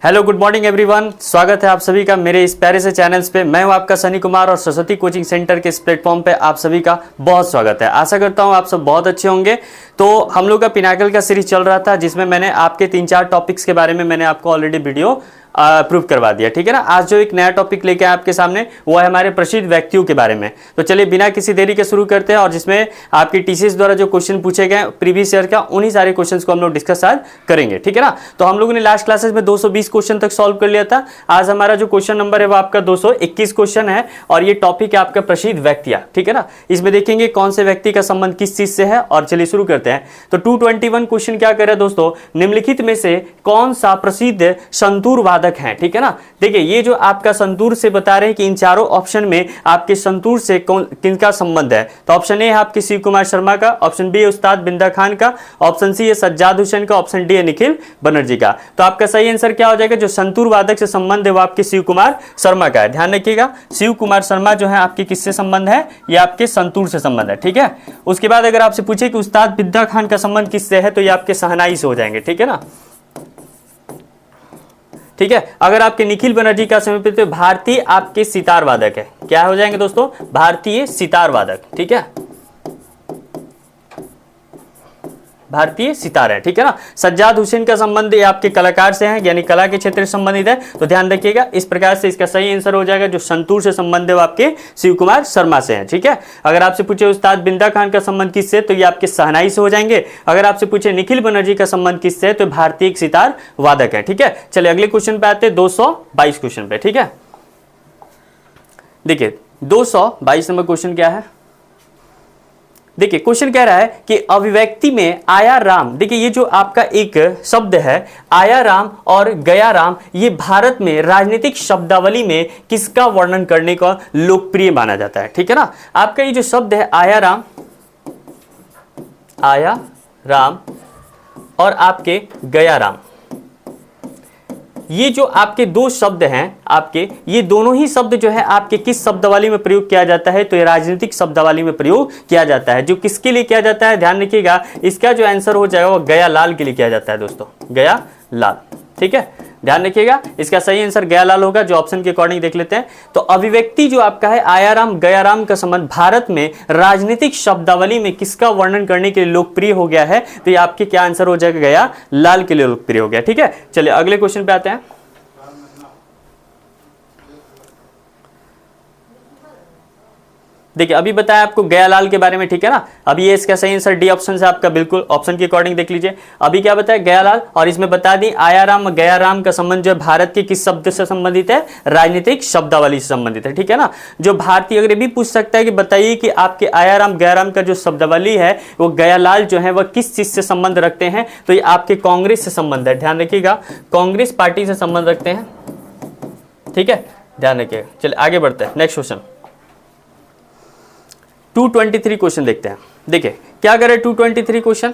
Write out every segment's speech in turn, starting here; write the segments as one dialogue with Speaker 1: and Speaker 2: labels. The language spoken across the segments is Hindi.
Speaker 1: हेलो गुड मॉर्निंग एवरीवन, स्वागत है आप सभी का मेरे इस प्यारे से चैनल्स पे। मैं हूं आपका सनी कुमार और सरस्वती कोचिंग सेंटर के इस प्लेटफॉर्म पे आप सभी का बहुत स्वागत है। आशा करता हूं आप सब बहुत अच्छे होंगे। तो हम लोग का पिनाकल का सीरीज चल रहा था जिसमें मैंने आपके 3-4 टॉपिक्स के बारे में मैंने आपको ऑलरेडी वीडियो प्रूव करवा दिया, ठीक है ना। आज जो एक नया टॉपिक लेके आए आपके सामने वो है हमारे प्रसिद्ध व्यक्तियों के बारे में। तो चलिए बिना किसी देरी के शुरू करते हैं और जिसमें आपकी टीसीएस द्वारा जो क्वेश्चन पूछे गए प्रीवियस ईयर का उन्हीं सारे क्वेश्चंस को हम लोग डिस्कस आज करेंगे, ठीक है ना। तो हम लोगों ने लास्ट क्लासेस में 220 क्वेश्चन तक सॉल्व कर लिया था। आज हमारा जो क्वेश्चन नंबर है वो आपका 221 क्वेश्चन है और ये टॉपिक है आपका प्रसिद्ध व्यक्तियां, ठीक है ना। इसमें देखेंगे कौन से व्यक्ति का संबंध किस चीज से है और चलिए शुरू करते हैं। तो 221 क्वेश्चन क्या कर रहे हैं दोस्तों, निम्नलिखित में से कौन सा प्रसिद्ध संतूर वादक है, ठीक है ना। देखिए ये जो आपका संतूर से बता रहे हैं कि इन चारों ऑप्शन में आपके संतूर से किनका संबंध है। तो ऑप्शन ए है आपके शिव कुमार शर्मा का, ऑप्शन बी है उस्ताद बिंदा खान का, ऑप्शन सी है सज्जाद हुसैन का, ऑप्शन डी है निखिल बनर्जी का। तो आपका सही आंसर क्या हो जाएगा, जो संतूर वादक से संबंध है वो आपके शिव कुमार शर्मा का है। ध्यान रखिएगा, शिव कुमार शर्मा जो है आपके किससे संबंध है, ये आपके संतूर से संबंध है, ठीक है। उसके बाद अगर आपसे पूछे कि उस्ताद बिंदा खान का संबंध किससे है तो ये आपके शहनाई से हो जाएंगे, ठीक है ना, ठीक है। अगर आपके निखिल बनर्जी का समीपित तो भारतीय आपके सितार वादक है, क्या हो जाएंगे दोस्तों, भारतीय सितार वादक, ठीक है, भारतीय सितार है, ठीक है ना। सज्जाद हुसैन का संबंध ये आपके कलाकार से है, यानी कला के क्षेत्र से संबंधित है। तो ध्यान रखिएगा, इस प्रकार से इसका सही आंसर हो जाएगा जो संतूर से संबंध है वो आपके शिव कुमार शर्मा से है, ठीक है। अगर आपसे पूछे उस्ताद बिंदा खान का संबंध किससे तो ये आपके शहनाई से हो जाएंगे। अगर आपसे पूछे निखिल बनर्जी का संबंध किससे तो भारतीय सितार वादक है, ठीक है। चलिए अगले क्वेश्चन पे आते हैं, 222 क्वेश्चन पे, ठीक है। देखिए 222 नंबर क्वेश्चन क्या है, देखिए क्वेश्चन कह रहा है कि अभिव्यक्ति में आया राम, देखिए ये जो आपका एक शब्द है आया राम और गया राम, ये भारत में राजनीतिक शब्दावली में किसका वर्णन करने का लोकप्रिय माना जाता है, ठीक है ना। आपका ये जो शब्द है आया राम और आपके गया राम, ये जो आपके दो शब्द हैं आपके, ये दोनों ही शब्द जो है आपके किस शब्दावली में प्रयोग किया जाता है तो ये राजनीतिक शब्दावली में प्रयोग किया जाता है। जो किसके लिए किया जाता है, ध्यान रखिएगा, इसका जो आंसर हो जाएगा वो गया लाल के लिए किया जाता है दोस्तों, गया लाल, ठीक है। ध्यान रखिएगा, इसका सही आंसर गया लाल होगा, जो ऑप्शन के अकॉर्डिंग देख लेते हैं। तो अभिव्यक्ति जो आपका है आयाराम गयाराम का संबंध भारत में राजनीतिक शब्दावली में किसका वर्णन करने के लिए लोकप्रिय हो गया है तो ये आपके क्या आंसर हो जाएगा, गया लाल के लिए लोकप्रिय हो गया, ठीक है। चलिए अगले क्वेश्चन पे आते हैं। देखिए अभी बताया आपको गयालाल के बारे में, ठीक है ना। अभी ये इसका सही आंसर डी ऑप्शन से आपका बिल्कुल ऑप्शन के अकॉर्डिंग देख लीजिए। अभी क्या बताया गयालाल, और इसमें बता दी आयाराम गयाराम का संबंध जो है भारत के किस शब्द से संबंधित है, राजनीतिक शब्दावली से संबंधित है, ठीक है ना। जो भारतीय अगर ये भी पूछ सकता है कि बताइए कि आपके आयाराम गयाराम का जो शब्दावली है वो गयालाल जो है वह किस चीज से संबंध रखते हैं तो ये आपके कांग्रेस से संबंध है। ध्यान रखिएगा, कांग्रेस पार्टी से संबंध रखते हैं, ठीक है, ध्यान रखिएगा। चलिए आगे बढ़ते हैं, नेक्स्ट क्वेश्चन 223 क्वेश्चन देखते हैं। देखिए क्या करे 223 क्वेश्चन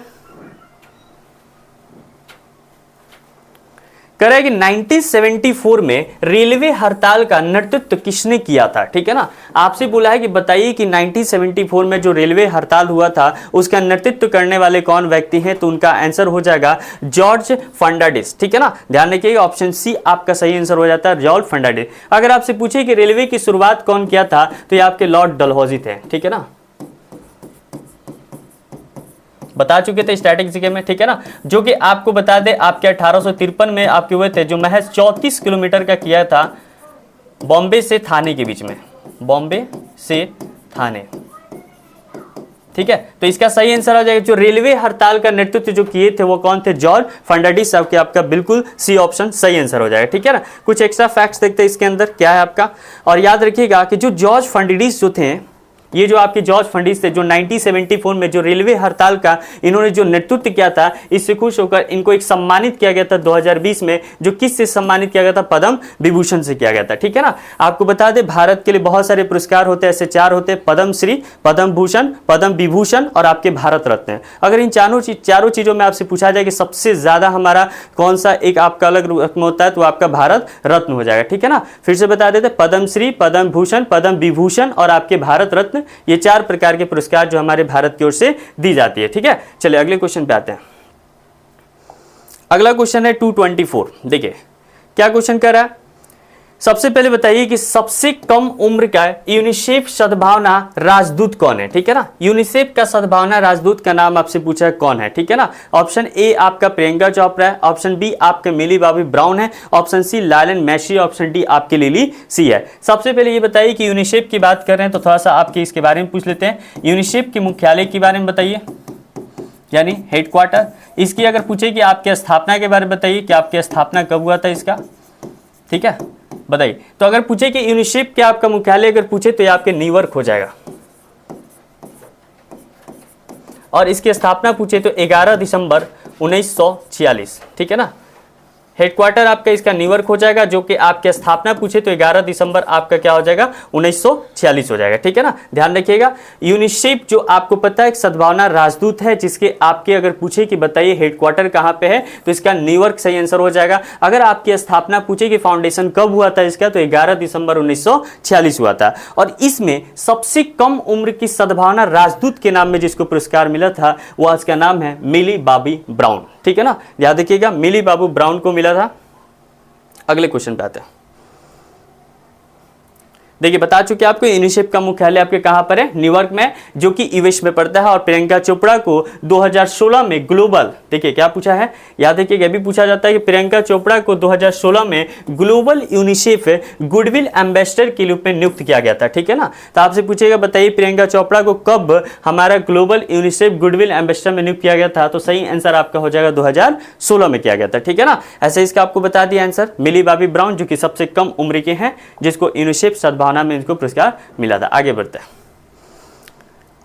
Speaker 1: करे कि 1974 में रेलवे हड़ताल का नेतृत्व किसने किया था, ठीक है ना। आपसे बोला है कि बताइए कि 1974 में जो रेलवे हड़ताल हुआ था उसका नेतृत्व करने वाले कौन व्यक्ति हैं तो उनका आंसर हो जाएगा जॉर्ज फर्नांडिस, ठीक है ना। ध्यान रखिएगा, ऑप्शन सी आपका सही आंसर हो जाता है जॉर्ज फर्नांडिस। अगर आपसे पूछे कि रेलवे की शुरुआत कौन किया था तो ये आपके लॉर्ड डलहौजी थे, ठीक है ना, बता चुके थे स्ट्रैटेजी में, ठीक है ना। जो कि आपको बता दे आपके 1853 में आपके हुए थे, जो महज 34 किलोमीटर का किया था बॉम्बे से थाने के बीच में, बॉम्बे से थाने, ठीक है। तो इसका सही आंसर आ जाएगा, जो रेलवे हड़ताल का नेतृत्व जो किए थे वो कौन थे, जॉर्ज फर्नांडिस साहब के, आपका बिल्कुल सी ऑप्शन सही आंसर हो जाएगा, ठीक है ना। कुछ एक्स्ट्रा फैक्ट्स देखते हैं इसके अंदर क्या है आपका, और याद रखिएगा कि जो जॉर्ज फर्नांडिस जो थे, ये जो आपके जॉर्ज फर्नांडिस थे जो 1974 में जो रेलवे हड़ताल का इन्होंने जो नेतृत्व किया था, इससे खुश होकर इनको एक सम्मानित किया गया था 2020 में, जो किससे सम्मानित किया गया था, पद्म विभूषण से किया गया था, ठीक है ना। आपको बता दें भारत के लिए बहुत सारे पुरस्कार होते हैं, ऐसे 4 होते हैं, पद्म श्री, पद्म भूषण, पद्म विभूषण और आपके भारत रत्न। अगर इन चारों चीजों में आपसे पूछा जाए कि सबसे ज्यादा हमारा कौन सा एक आपका अलग रत्न होता है तो आपका भारत रत्न हो जाएगा, ठीक है ना। फिर से बता देते पद्म श्री, पद्म भूषण, पद्म विभूषण और आपके भारत रत्न, ये 4 प्रकार के पुरस्कार जो हमारे भारत की ओर से दी जाती है, ठीक है। चलिए अगले क्वेश्चन पे आते हैं। अगला क्वेश्चन है 224। देखिए क्या क्वेश्चन कर रहा है, सबसे पहले बताइए कि सबसे कम उम्र का यूनिसेफ सद्भावना राजदूत कौन है, ठीक है ना। यूनिसेफ का सद्भावना राजदूत का नाम आपसे पूछा है कौन है, ठीक है ना। ऑप्शन ए आपका प्रियंका चोपड़ा है, ऑप्शन बी आपके मिली बॉबी ब्राउन है, option C Lionel Messi, option D आपके लिली सी है। सबसे पहले ये बताइए कि यूनिसेफ की बात कर रहे हैं तो थोड़ा सा आपके इसके बारे में पूछ लेते हैं। यूनिसेफ के मुख्यालय के बारे में बताइए, यानी हेडक्वार्टर। इसकी अगर पूछे कि आपके स्थापना के बारे में बताइए कि आपकी स्थापना कब हुआ था इसका, ठीक है, बताइए। तो अगर पूछे कि यूनिसेफ के आपका मुख्यालय अगर पूछे तो ये आपके न्यूयॉर्क हो जाएगा, और इसकी स्थापना पूछे तो 11 दिसंबर 1946, ठीक है ना। हेडक्वार्टर आपका इसका न्यूयॉर्क हो जाएगा, जो कि आपके स्थापना पूछे तो 11 दिसंबर आपका क्या हो जाएगा, 1946 हो जाएगा, ठीक है ना। ध्यान रखिएगा, यूनिसेफ जो आपको पता है एक सद्भावना राजदूत है, जिसके आपके अगर पूछे कि बताइए हेडक्वार्टर कहां पे है तो इसका न्यूयॉर्क सही आंसर हो जाएगा। अगर आपकी स्थापना पूछे कि फाउंडेशन कब हुआ था इसका तो 11 दिसंबर 1946 हुआ था। और इसमें सबसे कम उम्र की सद्भावना राजदूत के नाम में जिसको पुरस्कार मिला था वह इसका नाम है मिली बॉबी ब्राउन, ठीक है ना। याद रखिएगा, मिली बॉबी ब्राउन को मिला था। अगले क्वेश्चन पे आते हैं। देखिए बता चुके आपको यूनिसेफ का मुख्यालय आपके कहां पर है, न्यूयॉर्क में, जो कि यूएस में पड़ता है। और प्रियंका चोपड़ा को 2016 में ग्लोबल, देखिए क्या पूछा है, याद रखिए यह भी पूछा जाता है कि प्रियंका चोपड़ा को 2016 में ग्लोबल यूनिसेफ गुडविल एम्बेसडर के रूप में नियुक्त किया गया था, ठीक है ना। तो आपसे पूछेगा बताइए प्रियंका चोपड़ा को कब हमारा ग्लोबल यूनिसेफ गुडविल एम्बेसडर में नियुक्त किया गया था, तो सही आंसर आपका हो जाएगा 2016 में किया गया था, ठीक है ना। ऐसे इसका आपको बता दिया आंसर, मिली बॉबी ब्राउन जो कि सबसे कम उम्र के हैं जिसको यूनिसेफ सद्भावना में इनको पुरस्कार मिला था। आगे बढ़ते हैं।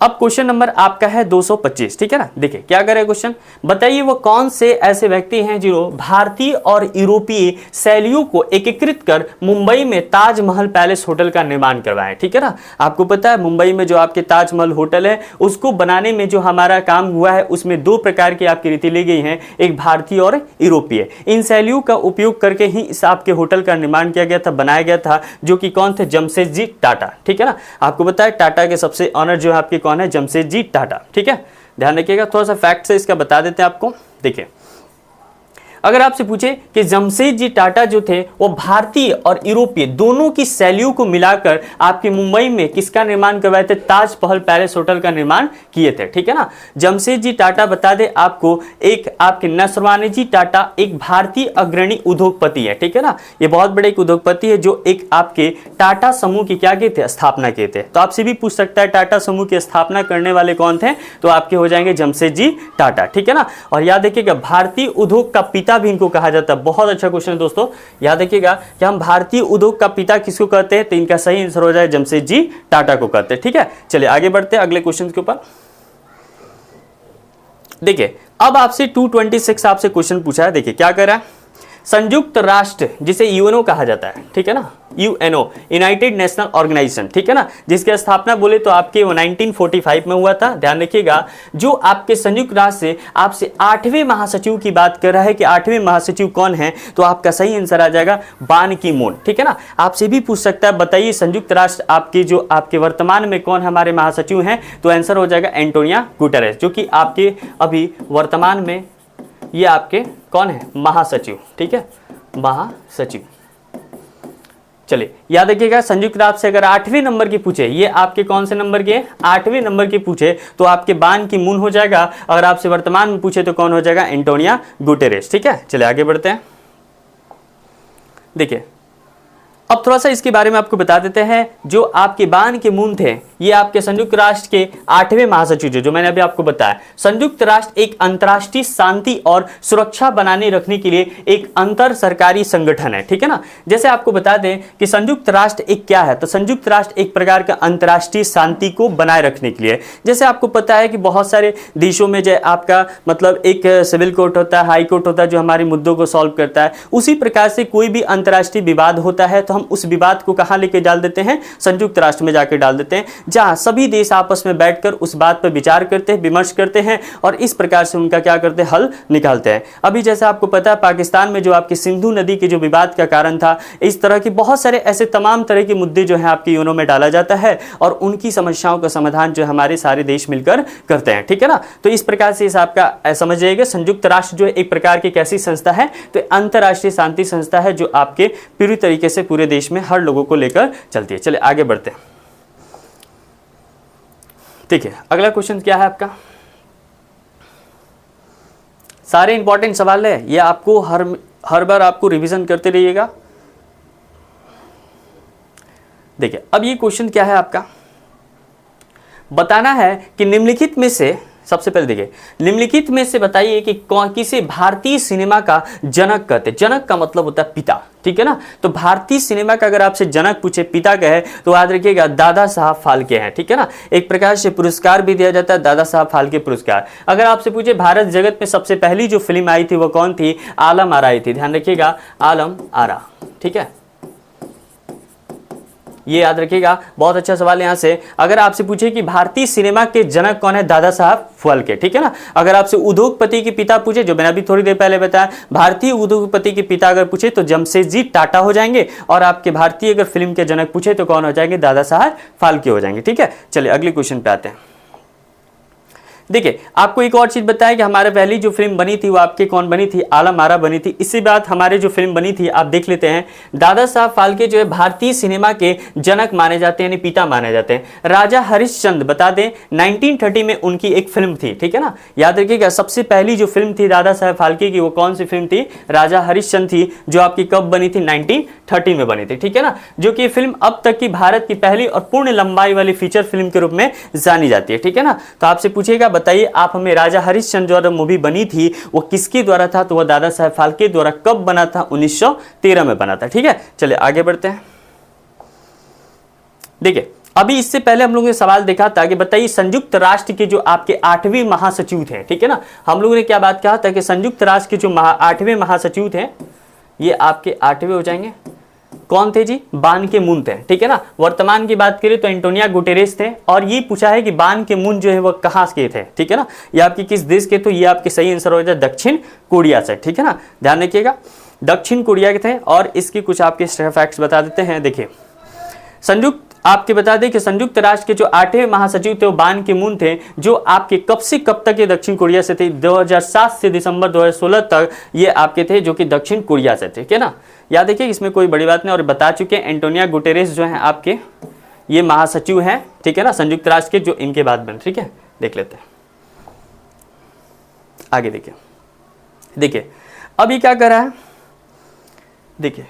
Speaker 1: अब क्वेश्चन नंबर आपका है 225, ठीक है ना। देखिए क्या करे क्वेश्चन, बताइए वो कौन से ऐसे व्यक्ति हैं जो भारतीय और यूरोपीय शैलियों को एकीकृत कर मुंबई में ताजमहल पैलेस होटल का निर्माण करवाएं, ठीक है ना। आपको पता है मुंबई में जो आपके ताजमहल होटल है उसको बनाने में जो हमारा काम हुआ है उसमें दो प्रकार की आपकी रीति ली गई है, एक भारतीय और यूरोपीय। इन शैलियों का उपयोग करके ही इस आपके होटल का निर्माण किया गया था, बनाया गया था, जो कि कौन थे, जमशेदजी टाटा, ठीक है ना। आपको पता है टाटा के सबसे ऑनर जो है आपके कौन है, जमशेदजी टाटा, ठीक है। ध्यान रखिएगा, थोड़ा सा फैक्ट से इसका बता देते हैं आपको। देखिए अगर आपसे पूछे कि जमशेदजी टाटा जो थे वो भारतीय और यूरोपीय दोनों की शैलियों को मिलाकर आपके मुंबई में किसका निर्माण करवाए थे, ताजमहल पैलेस होटल का निर्माण किए थे, ठीक है ना। जमशेदजी टाटा बता दे आपको एक आपके नसवानीजी टाटा एक भारतीय अग्रणी उद्योगपति है, ठीक है ना। ये बहुत बड़े एक उद्योगपति है जो एक आपके टाटा समूह की क्या किए थे, स्थापना किए थे। तो आपसे भी पूछ सकता है टाटा समूह की स्थापना करने वाले कौन थे, तो आपके हो जाएंगे जमशेदजी टाटा, ठीक है ना। और याद रखिएगा भारतीय उद्योग का पिता भी इनको कहा जाता है। बहुत अच्छा क्वेश्चन है दोस्तों, याद रखिएगा कि हम भारतीय उद्योग का पिता किसको कहते हैं, तो इनका सही आंसर हो जाए जमशेदजी टाटा को कहते हैं, ठीक है। चलिए आगे बढ़ते हैं अगले क्वेश्चन के ऊपर। देखिए अब आपसे 226 आपसे क्वेश्चन पूछा है। देखिए क्या कर रहा है, संयुक्त राष्ट्र जिसे यूएनओ कहा जाता है, ठीक है ना, यूएनओ यूनाइटेड नेशनल ऑर्गेनाइजेशन, ठीक है ना, जिसकी स्थापना बोले तो आपके 1945 में हुआ था। ध्यान रखिएगा जो आपके संयुक्त राष्ट्र से आपसे 8वें महासचिव की बात कर रहा है कि 8वें महासचिव कौन है, तो आपका सही आंसर आ जाएगा बान की मून, ठीक है ना। आपसे भी पूछ सकता है बताइए संयुक्त राष्ट्र आपके जो आपके वर्तमान में कौन हमारे महासचिव हैं, तो आंसर हो जाएगा एंटोनियो गुटेरेस, जो कि आपके अभी वर्तमान में ये आपके कौन है, महासचिव, ठीक है, महासचिव। चलिए याद रखिएगा संयुक्त राष्ट्र से अगर 8वें नंबर की पूछे, ये आपके कौन से नंबर के, 8वें नंबर की पूछे तो आपके बान की मून हो जाएगा। अगर आपसे वर्तमान में पूछे तो कौन हो जाएगा, एंटोनियो गुटेरेस, ठीक है। चलिए आगे बढ़ते हैं। देखिए अब थोड़ा सा इसके बारे में आपको बता देते हैं। जो आपके बान की मून थे ये आपके संयुक्त राष्ट्र के 8वें महासचिव जो मैंने अभी आपको बताया। संयुक्त राष्ट्र एक अंतर्राष्ट्रीय शांति और सुरक्षा बनाने रखने के लिए एक अंतर सरकारी संगठन है, ठीक है ना। जैसे आपको बता दें कि संयुक्त राष्ट्र एक क्या है, तो संयुक्त राष्ट्र एक प्रकार का अंतर्राष्ट्रीय शांति को बनाए रखने के लिए, जैसे आपको पता है कि बहुत सारे देशों में जो आपका मतलब एक सिविल कोर्ट होता है, हाई कोर्ट होता है जो हमारे मुद्दों को सॉल्व करता है। उसी प्रकार से कोई भी अंतर्राष्ट्रीय विवाद होता है तो हम उस विवाद को कहां लेके डाल देते हैं, संयुक्त राष्ट्र में जाके डाल देते हैं। जहां सभी देश आपस में बैठकर उस बात पर विचार करते हैं, विमर्श करते हैं और इस प्रकार से उनका क्या करते हैं, हल निकालते हैं। अभी जैसा आपको पता है पाकिस्तान में जो आपकी सिंधु नदी के जो विवाद का कारण था, इस तरह की बहुत सारे ऐसे तमाम तरह के मुद्दे जो है आपके यूएनओ में डाला जाता है और उनकी समस्याओं का समाधान जो हमारे सारे देश मिलकर करते हैं, ठीक है ना। तो इस प्रकार से इस आपका समझ जाइएगा, संयुक्त राष्ट्र जो है एक प्रकार की कैसी संस्था है, तो अंतरराष्ट्रीय शांति संस्था है जो आपके पूरी तरीके से पूरे देश में हर लोगों को लेकर चलती है। चलिए आगे बढ़ते हैं। ठीक है, अगला क्वेश्चन क्या है आपका, सारे इंपॉर्टेंट सवाल है ये, आपको हर बार आपको रिवीजन करते रहिएगा। देखिए अब ये क्वेश्चन क्या है आपका, बताना है कि निम्नलिखित में से, सबसे पहले देखिए निम्नलिखित में से बताइए कि किसे भारतीय सिनेमा का जनक कहते हैं। जनक का मतलब होता है पिता, ठीक है ना। तो भारतीय सिनेमा का अगर आपसे जनक पूछे, पिता कहे, तो याद रखिएगा दादा साहब फाल्के हैं, ठीक है ना। एक प्रकार से पुरस्कार भी दिया जाता है दादा साहब फाल्के पुरस्कार। अगर आपसे पूछे भारत जगत में सबसे पहली जो फिल्म आई थी वो कौन थी, आलम आरा आई थी, ध्यान रखिएगा आलम आरा, ठीक है, ये याद रखिएगा। बहुत अच्छा सवाल यहां से। अगर आपसे पूछे कि भारतीय सिनेमा के जनक कौन है, दादा साहब फाल्के, ठीक है ना। अगर आपसे उद्योगपति के पिता पूछे, जो मैंने अभी थोड़ी देर पहले बताया, भारतीय उद्योगपति के पिता अगर पूछे तो जमशेदजी टाटा हो जाएंगे, और आपके भारतीय अगर फिल्म के जनक पूछे तो कौन हो जाएंगे, दादा साहब फाल्के हो जाएंगे, ठीक है। चलिए अगले क्वेश्चन पे आते हैं। देखिए आपको एक और चीज बताया कि हमारे पहली जो फिल्म बनी थी वो आपके कौन बनी थी, आलम आरा बनी थी। इसी बात हमारे जो फिल्म बनी थी आप देख लेते हैं, दादा साहब फाल्के जो है भारतीय सिनेमा के जनक माने जाते हैं, यानी पिता माने जाते हैं। राजा हरिश्चंद्र बता दें 1930 में उनकी एक फिल्म थी, ठीक है ना। याद रखिएगा सबसे पहली जो फिल्म थी दादा साहब फाल्के की वो कौन सी फिल्म थी, राजा हरिश्चंद्र थी, जो आपकी कब बनी थी, 1930 में बनी थी, ठीक है ना। जो कि फिल्म अब तक की भारत की पहली और पूर्ण लंबाई वाली फीचर फिल्म के रूप में जानी जाती है, ठीक है ना। तो आपसे पूछेगा बताइए आप हमें राजा हरिश्चंद्र जो मूवी बनी थी वो किसके द्वारा था, तो वह दादा साहब फाल्के द्वारा कब बना था, 1913 में बना था, ठीक है। चलिए आगे बढ़ते हैं। देखिए अभी इससे पहले हम लोगों ने सवाल देखा था कि बताइए संयुक्त राष्ट्र के जो आपके 8वें महासचिव थे, ठीक है ना। हम लोगों ने क्या बात कहा था कि संयुक्त राष्ट्र के जो 8वें महासचिव थे ये आपके 8वें हो जाएंगे, कौन थे जी, बान के मून थे, ठीक है ना। वर्तमान की बात करें तो एंटोनियो गुटेरेस थे, और ये पूछा है कि बान के मून जो है वो कहां के थे, ठीक है ना, ये आपके किस देश के, तो ये आपके सही आंसर हो जाए दक्षिण कोरिया से, ठीक है ना, ध्यान रखिएगा दक्षिण कोरिया के थे। और इसके कुछ आपके फैक्ट्स बता देते हैं। देखिए संयुक्त आपके बता दें कि संयुक्त राष्ट्र के जो 8वें महासचिव थे वो बान की मून थे, जो आपके कब से कब तक ये दक्षिण कोरिया से थे, 2007 से दिसंबर 2016 तक ये आपके थे, जो कि दक्षिण कोरिया से थे, ठीक है ना। याद देखिए इसमें कोई बड़ी बात नहीं, और बता चुके हैं एंटोनियो गुटेरेस जो हैं आपके ये महासचिव हैं, ठीक है ना, संयुक्त राष्ट्र के, जो इनके बाद बने, ठीक है। देख लेते हैं आगे। देखिए अभी क्या कर रहा है, देखिए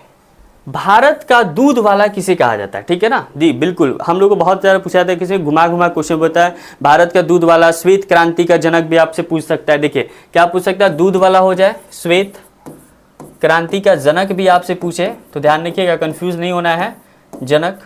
Speaker 1: भारत का दूध वाला किसे कहा जाता है, ठीक है ना जी, बिल्कुल हम लोग को बहुत ज्यादा पूछा जाता है, किसी घुमा क्वेश्चन होता है। भारत का दूध वाला, श्वेत क्रांति का जनक भी आपसे पूछ सकता है। देखिए क्या पूछ सकता है, दूध वाला हो जाए, श्वेत क्रांति का जनक भी आपसे पूछे तो ध्यान रखिएगा कंफ्यूज नहीं होना है, जनक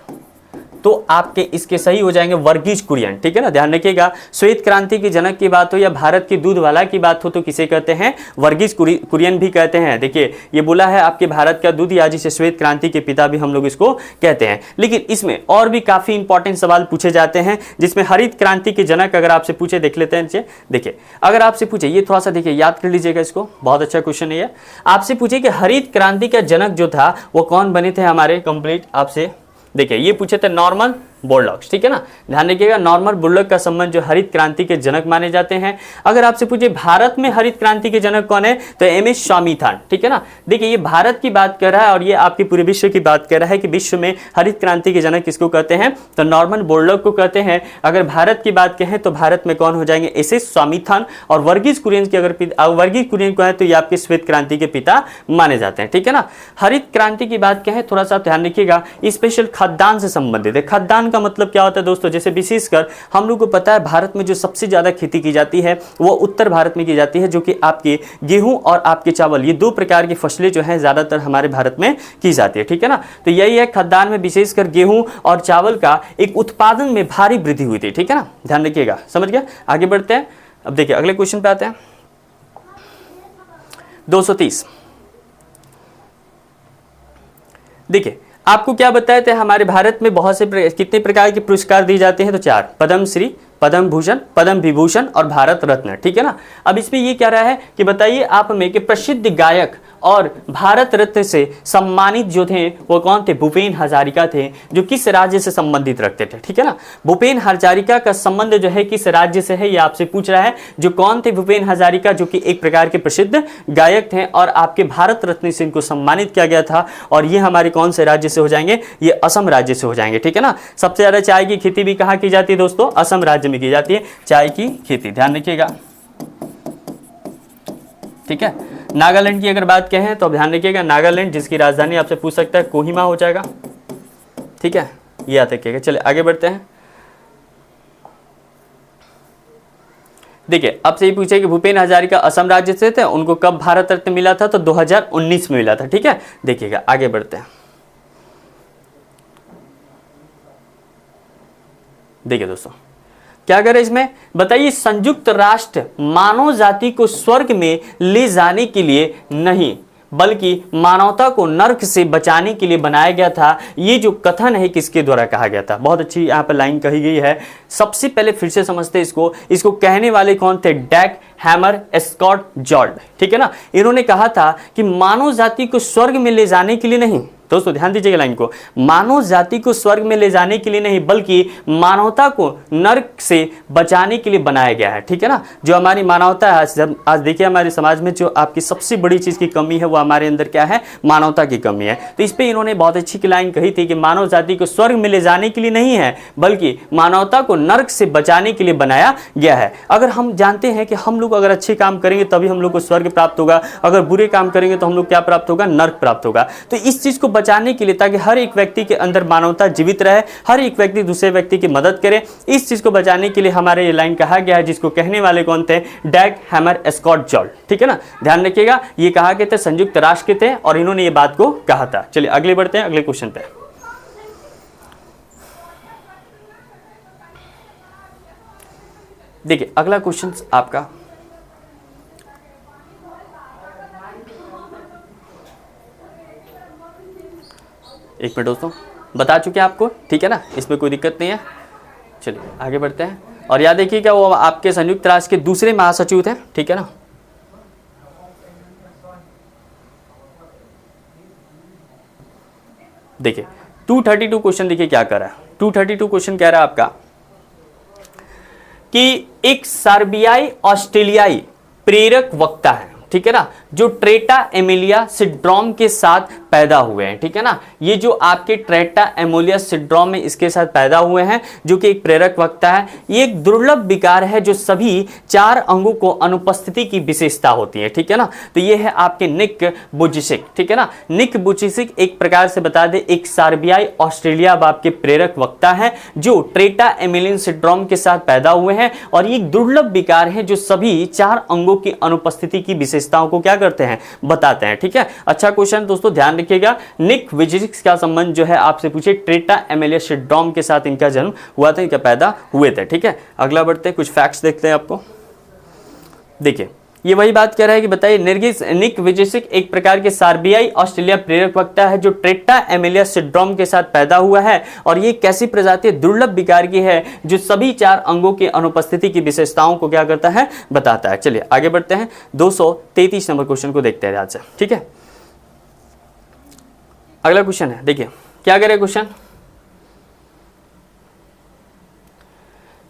Speaker 1: तो आपके इसके सही हो जाएंगे वर्गीज कुरियन, ठीक है ना। ध्यान रखिएगा श्वेत क्रांति के जनक की बात हो या भारत की दूध वाला की बात हो तो किसे कहते हैं, वर्गीज कुरियन भी कहते हैं। देखिए ये बोला है आपके भारत का दूध, या जिसे श्वेत क्रांति के पिता भी हम लोग इसको कहते हैं। लेकिन इसमें और भी काफी इंपॉर्टेंट सवाल पूछे जाते हैं, जिसमें हरित क्रांति के जनक अगर आपसे पूछे, देख लेते हैं। देखिए अगर आपसे पूछे, ये थोड़ा सा देखिए याद कर लीजिएगा इसको, बहुत अच्छा क्वेश्चन है ये। आपसे पूछे कि हरित क्रांति का जनक जो था वो कौन बने थे हमारे, कंप्लीट आपसे देखिए ये पूछे थे नॉर्मन बोरलॉग्स, ठीक है ना। ध्यान रखिएगा नॉर्मन बोरलॉग का संबंध जो हरित क्रांति के जनक माने जाते हैं। अगर आपसे पूछे भारत में हरित क्रांति के जनक कौन है, तो एमएस स्वामीनाथन, ठीक है ना। देखिए ये भारत की बात कर रहा है और ये आपके पूरे विश्व की बात कर रहा है कि विश्व में हरित क्रांति के जनक किसको कहते हैं, तो नॉर्मन बोरलॉग को कहते हैं। अगर भारत की बात कहें तो भारत में कौन हो जाएंगे, एसएस स्वामीनाथन। और वर्गीज कुरियन की अगर वर्गीज कुरियन को है तो ये आपके श्वेत क्रांति के पिता माने जाते हैं, ठीक है ना। हरित क्रांति की बात कहें थोड़ा सा ध्यान रखिएगा, स्पेशल खाद्यान्न से संबंधित है। खाद्यान्न का मतलब क्या होता है दोस्तों, जैसे विशेषकर हम लोग को पता है भारत में जो सबसे ज्यादा खेती की जाती है वो उत्तर भारत में की जाती है, जो कि आपके गेहूं और आपके चावल, ये दो प्रकार की फसलें जो हैं ज्यादातर हमारे भारत में की जाती है, ठीक है ना। तो यही है खाद्यान्न में विशेषकर गेहूं और चावल का एक उत्पादन में भारी वृद्धि हुई थी, ठीक है ना, ध्यान रखिएगा, समझ गया। आगे बढ़ते हैं। अब देखिए अगले क्वेश्चन पे आते हैं, 230। देखिए आपको क्या बताए थे, हमारे भारत में बहुत से कितने प्रकार के पुरस्कार दिए जाते हैं, तो 4, पद्मश्री, पद्म भूषण, पद्म विभूषण और भारत रत्न, ठीक है ना। अब इसमें ये क्या रहा है कि बताइए आप में कि प्रसिद्ध गायक और भारत रत्न से सम्मानित जो थे वो कौन थे, भूपेन हजारिका थे, जो किस राज्य से संबंधित रखते थे, ठीक है ना। भूपेन हजारिका का संबंध जो है किस राज्य से है, ये आपसे पूछ रहा है। जो कौन थे भूपेन हजारिका, जो कि एक प्रकार के प्रसिद्ध गायक थे और आपके भारत रत्न से इनको सम्मानित किया गया था। और ये हमारे कौन से राज्य से हो जाएंगे, ये असम राज्य से हो जाएंगे, ठीक है ना। सबसे ज्यादा चाय की खेती भी कहाँ की जाती है दोस्तों, असम राज्य में की जाती है चाय की खेती, ध्यान रखिएगा, ठीक है। नागालैंड की अगर बात कहें तो ध्यान रखिएगा, नागालैंड जिसकी राजधानी आपसे पूछ सकता है कोहिमा हो जाएगा, ठीक है, ये याद रखिएगा। चलिए आगे बढ़ते हैं। देखिए आपसे ये पूछे कि भूपेन हजारिका असम राज्य से थे, उनको कब भारत रत्न मिला था, तो 2019 में मिला था, ठीक है। देखिएगा आगे बढ़ते हैं। देखिए दोस्तों क्या करें इसमें, बताइए संयुक्त राष्ट्र मानव जाति को स्वर्ग में ले जाने के लिए नहीं बल्कि मानवता को नर्क से बचाने के लिए बनाया गया था। ये जो कथन है किसके द्वारा कहा गया था, बहुत अच्छी यहाँ पर लाइन कही गई है। सबसे पहले फिर से समझते हैं इसको कहने वाले कौन थे, डैग हैमर स्कॉट जॉर्ज, ठीक है ना। इन्होंने कहा था कि मानव जाति को स्वर्ग में ले जाने के लिए नहीं, दोस्तों ध्यान दीजिएगा लाइन को, मानव जाति को स्वर्ग में ले जाने के लिए नहीं बल्कि मानवता को नर्क से बचाने के लिए बनाया गया है, ठीक है ना। जो हमारी मानवता है, आज देखिए हमारे समाज में जो आपकी सबसे बड़ी चीज की कमी है वो हमारे अंदर क्या है, मानवता की कमी है। तो इस पे इन्होंने बहुत अच्छी लाइन कही थी कि मानव जाति को स्वर्ग में ले जाने के लिए नहीं है बल्कि मानवता को नर्क से बचाने के लिए बनाया गया है। अगर हम जानते हैं कि हम लोग अगर अच्छे काम करेंगे तभी हम लोग को स्वर्ग प्राप्त होगा, अगर बुरे काम करेंगे तो हम लोग क्या प्राप्त होगा, नर्क प्राप्त होगा। तो इस चीज को बचाने के लिए, ताकि हर एक व्यक्ति के अंदर मानवता जीवित रहे, हर एक व्यक्ति दूसरे व्यक्ति की मदद करे, इस चीज को बचाने के लिए हमारे ये लाइन कहा गया है, जिसको कहने वाले कौन थे, डैग हैमर स्कॉट जॉर्ज, ठीक है ना। ध्यान रखिएगा ये कहा गया था, संयुक्त राष्ट्र के थे और इन्होंने ये बात को कहा था। चलिए अगले बढ़ते हैं अगले क्वेश्चन पे। देखिए अगला क्वेश्चन आपका, एक मिनट दोस्तों, बता चुके हैं आपको, ठीक है ना, इसमें कोई दिक्कत नहीं है। चलिए आगे बढ़ते हैं। और याद देखिए क्या वो आपके संयुक्त राष्ट्र के दूसरे महासचिव थे, ठीक है ना। देखिए 232 क्वेश्चन देखिए क्या कर रहा है, 232 क्वेश्चन कह रहा है आपका कि एक सर्बियाई ऑस्ट्रेलियाई प्रेरक वक्ता है, ठीक है ना, जो ट्रेटा एमिलिया सिंड्रोम के साथ पैदा हुए हैं, ठीक है ना। ये जो आपके ट्रेटा एमिलिया सिंड्रोम में इसके साथ पैदा हुए हैं, जो कि एक प्रेरक वक्ता है, ये एक दुर्लभ विकार है जो सभी 4 अंगों को अनुपस्थिति की विशेषता होती है, ठीक है ना। तो ये है आपके निक वुजिसिक, ठीक है ना। निक वुजिसिक एक प्रकार से बता दे एक सर्बियाई ऑस्ट्रेलिया आपके प्रेरक वक्ता है जो ट्रेटा एमिलियन सिंड्रोम के साथ पैदा हुए हैं, और ये एक दुर्लभ विकार है जो सभी 4 अंगों की अनुपस्थिति की विशेषताओं को क्या करते हैं, बताते हैं, ठीक है। अच्छा क्वेश्चन दोस्तों ध्यान रखिएगा, निक वुजिसिक का संबंध जो है आपसे पूछे ट्रेटा एमिलिया सिंड्रोम के साथ इनका जन्म हुआ था, क्या पैदा हुए थे, ठीक है। अगला बढ़ते हैं, कुछ फैक्ट्स देखते हैं आपको। देखिए ये वही बात कह रहा है कि बताइए निक वुजिसिक एक प्रकार के सर्बियाई ऑस्ट्रेलिया प्रेरक वक्ता है जो ट्रेटा एमिलिया सिंड्रोम के साथ पैदा हुआ है, और ये कैसी प्रजाति दुर्लभ विकार की है जो सभी 4 अंगों की अनुपस्थिति की विशेषताओं को क्या करता है, बताता है। चलिए आगे बढ़ते हैं, 233 नंबर क्वेश्चन को देखते हैं ध्यान से, ठीक है। अगला क्वेश्चन है, देखिए क्या करे क्वेश्चन,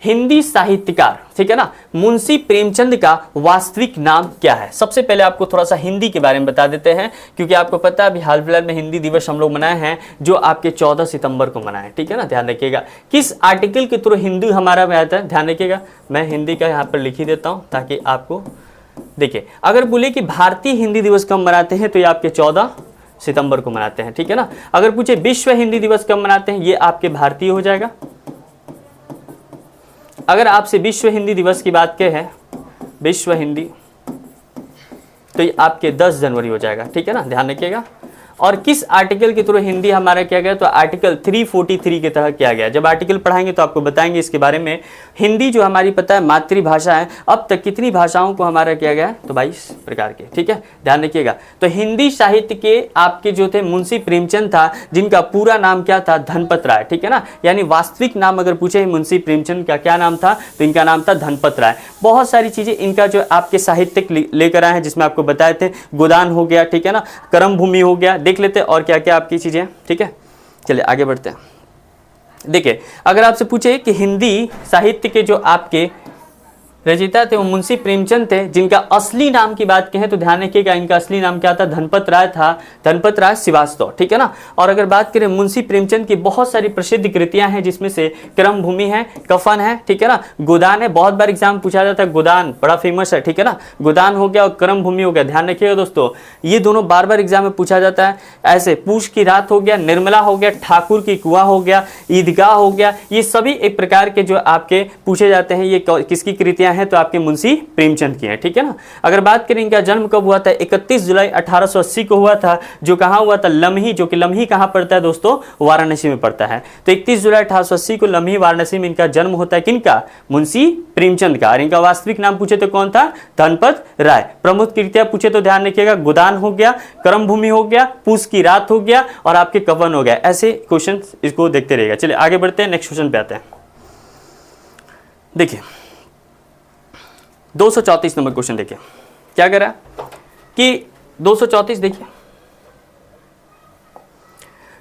Speaker 1: हिंदी साहित्यकार, ठीक है ना, मुंशी प्रेमचंद का वास्तविक नाम क्या है। सबसे पहले आपको थोड़ा सा हिंदी के बारे में बता देते हैं, क्योंकि आपको पता है अभी हाल फिलहाल में हिंदी दिवस हम लोग मनाए हैं जो आपके 14 सितंबर को मनाए, ठीक है ना। ध्यान रखिएगा किस आर्टिकल के थ्रू हिंदी हमारा में आता है, ध्यान रखिएगा, मैं हिंदी का यहाँ पर लिख ही देता हूँ ताकि आपको देखिए, अगर बोले कि भारतीय हिंदी दिवस कब मनाते हैं तो ये आपके 14 सितंबर को मनाते हैं, ठीक है ना। अगर पूछे विश्व हिंदी दिवस कब मनाते हैं, ये आपके भारतीय हो जाएगा। अगर आपसे विश्व हिंदी दिवस की बात करें, विश्व हिंदी, तो ये आपके 10 जनवरी हो जाएगा, ठीक है ना, ध्यान रखिएगा। और किस आर्टिकल के थ्रू हिंदी हमारा किया गया, तो आर्टिकल 343 के तहत किया गया। जब आर्टिकल पढ़ाएंगे तो आपको बताएंगे इसके बारे में। हिंदी जो हमारी पता है मातृभाषा है, अब तक कितनी भाषाओं को हमारा किया गया, तो 22 प्रकार के, ठीक है, ध्यान रखिएगा। तो हिंदी साहित्य के आपके जो थे मुंशी प्रेमचंद था, जिनका पूरा नाम क्या था, धनपत राय, ठीक है ना, यानी वास्तविक नाम अगर पूछे मुंशी प्रेमचंद का क्या नाम था, तो इनका नाम था धनपत राय। बहुत सारी चीजें इनका जो आपके साहित्यिक लेकर आए हैं, जिसमें आपको बताए थे गोदान हो गया, ठीक है ना, कर्म भूमि हो गया, देख लेते हैं और क्या क्या आपकी चीजें, ठीक है। चलिए आगे बढ़ते हैं। देखिए अगर आपसे पूछे कि हिंदी साहित्य के जो आपके रचयिता थे वो मुंशी प्रेमचंद थे, जिनका असली नाम की बात कहें तो ध्यान रखिएगा इनका असली नाम क्या था, धनपत राय था, धनपत राय श्रीवास्तव, ठीक है ना। और अगर बात करें मुंशी प्रेमचंद की बहुत सारी प्रसिद्ध कृतियां हैं, जिसमें से क्रम भूमि है, कफन है, ठीक है ना, गोदान है, बहुत बार एग्जाम पूछा जाता है, गोदान बड़ा फेमस है, ठीक है ना, गोदान हो गया और क्रम भूमि हो गया, ध्यान रखिएगा दोस्तों, ये दोनों बार बार एग्जाम में पूछा जाता है। ऐसे पूछ की रात हो गया, निर्मला हो गया, ठाकुर की कुआं हो गया, ईदगाह हो गया, ये सभी एक प्रकार के जो आपके पूछे जाते हैं, ये किसकी कृतियां हैं, तो आपके मुंशी प्रेमचंद की हैं, ठीक है ना। अगर बात करें इनका जन्म कब हुआ था, 31 जुलाई 1880 को हुआ था, जो कहां हुआ था, लम्ही, जो कि लम्ही कहां पड़ता है दोस्तों, वाराणसी में पड़ता है। तो 31 जुलाई 1880 को लम्ही वाराणसी में इनका जन्म होता है, किनका, मुंशी प्रेमचंद का। और इनका वास्तविक नाम पूछे तो कौन था, धनपत राय। प्रमुख कृतियां पूछे तो ध्यान रखिएगा, गोदान हो गया, कर्म भूमि हो गया, पूस की रात हो गया और आपके कवन हो गया। ऐसे क्वेश्चन इसको देखते रहेगा। चलिए आगे बढ़ते हैं, नेक्स्ट क्वेश्चन पे आते हैं। देखिए 234 नंबर क्वेश्चन देखिए क्या कह रहा है कि 234 देखिए,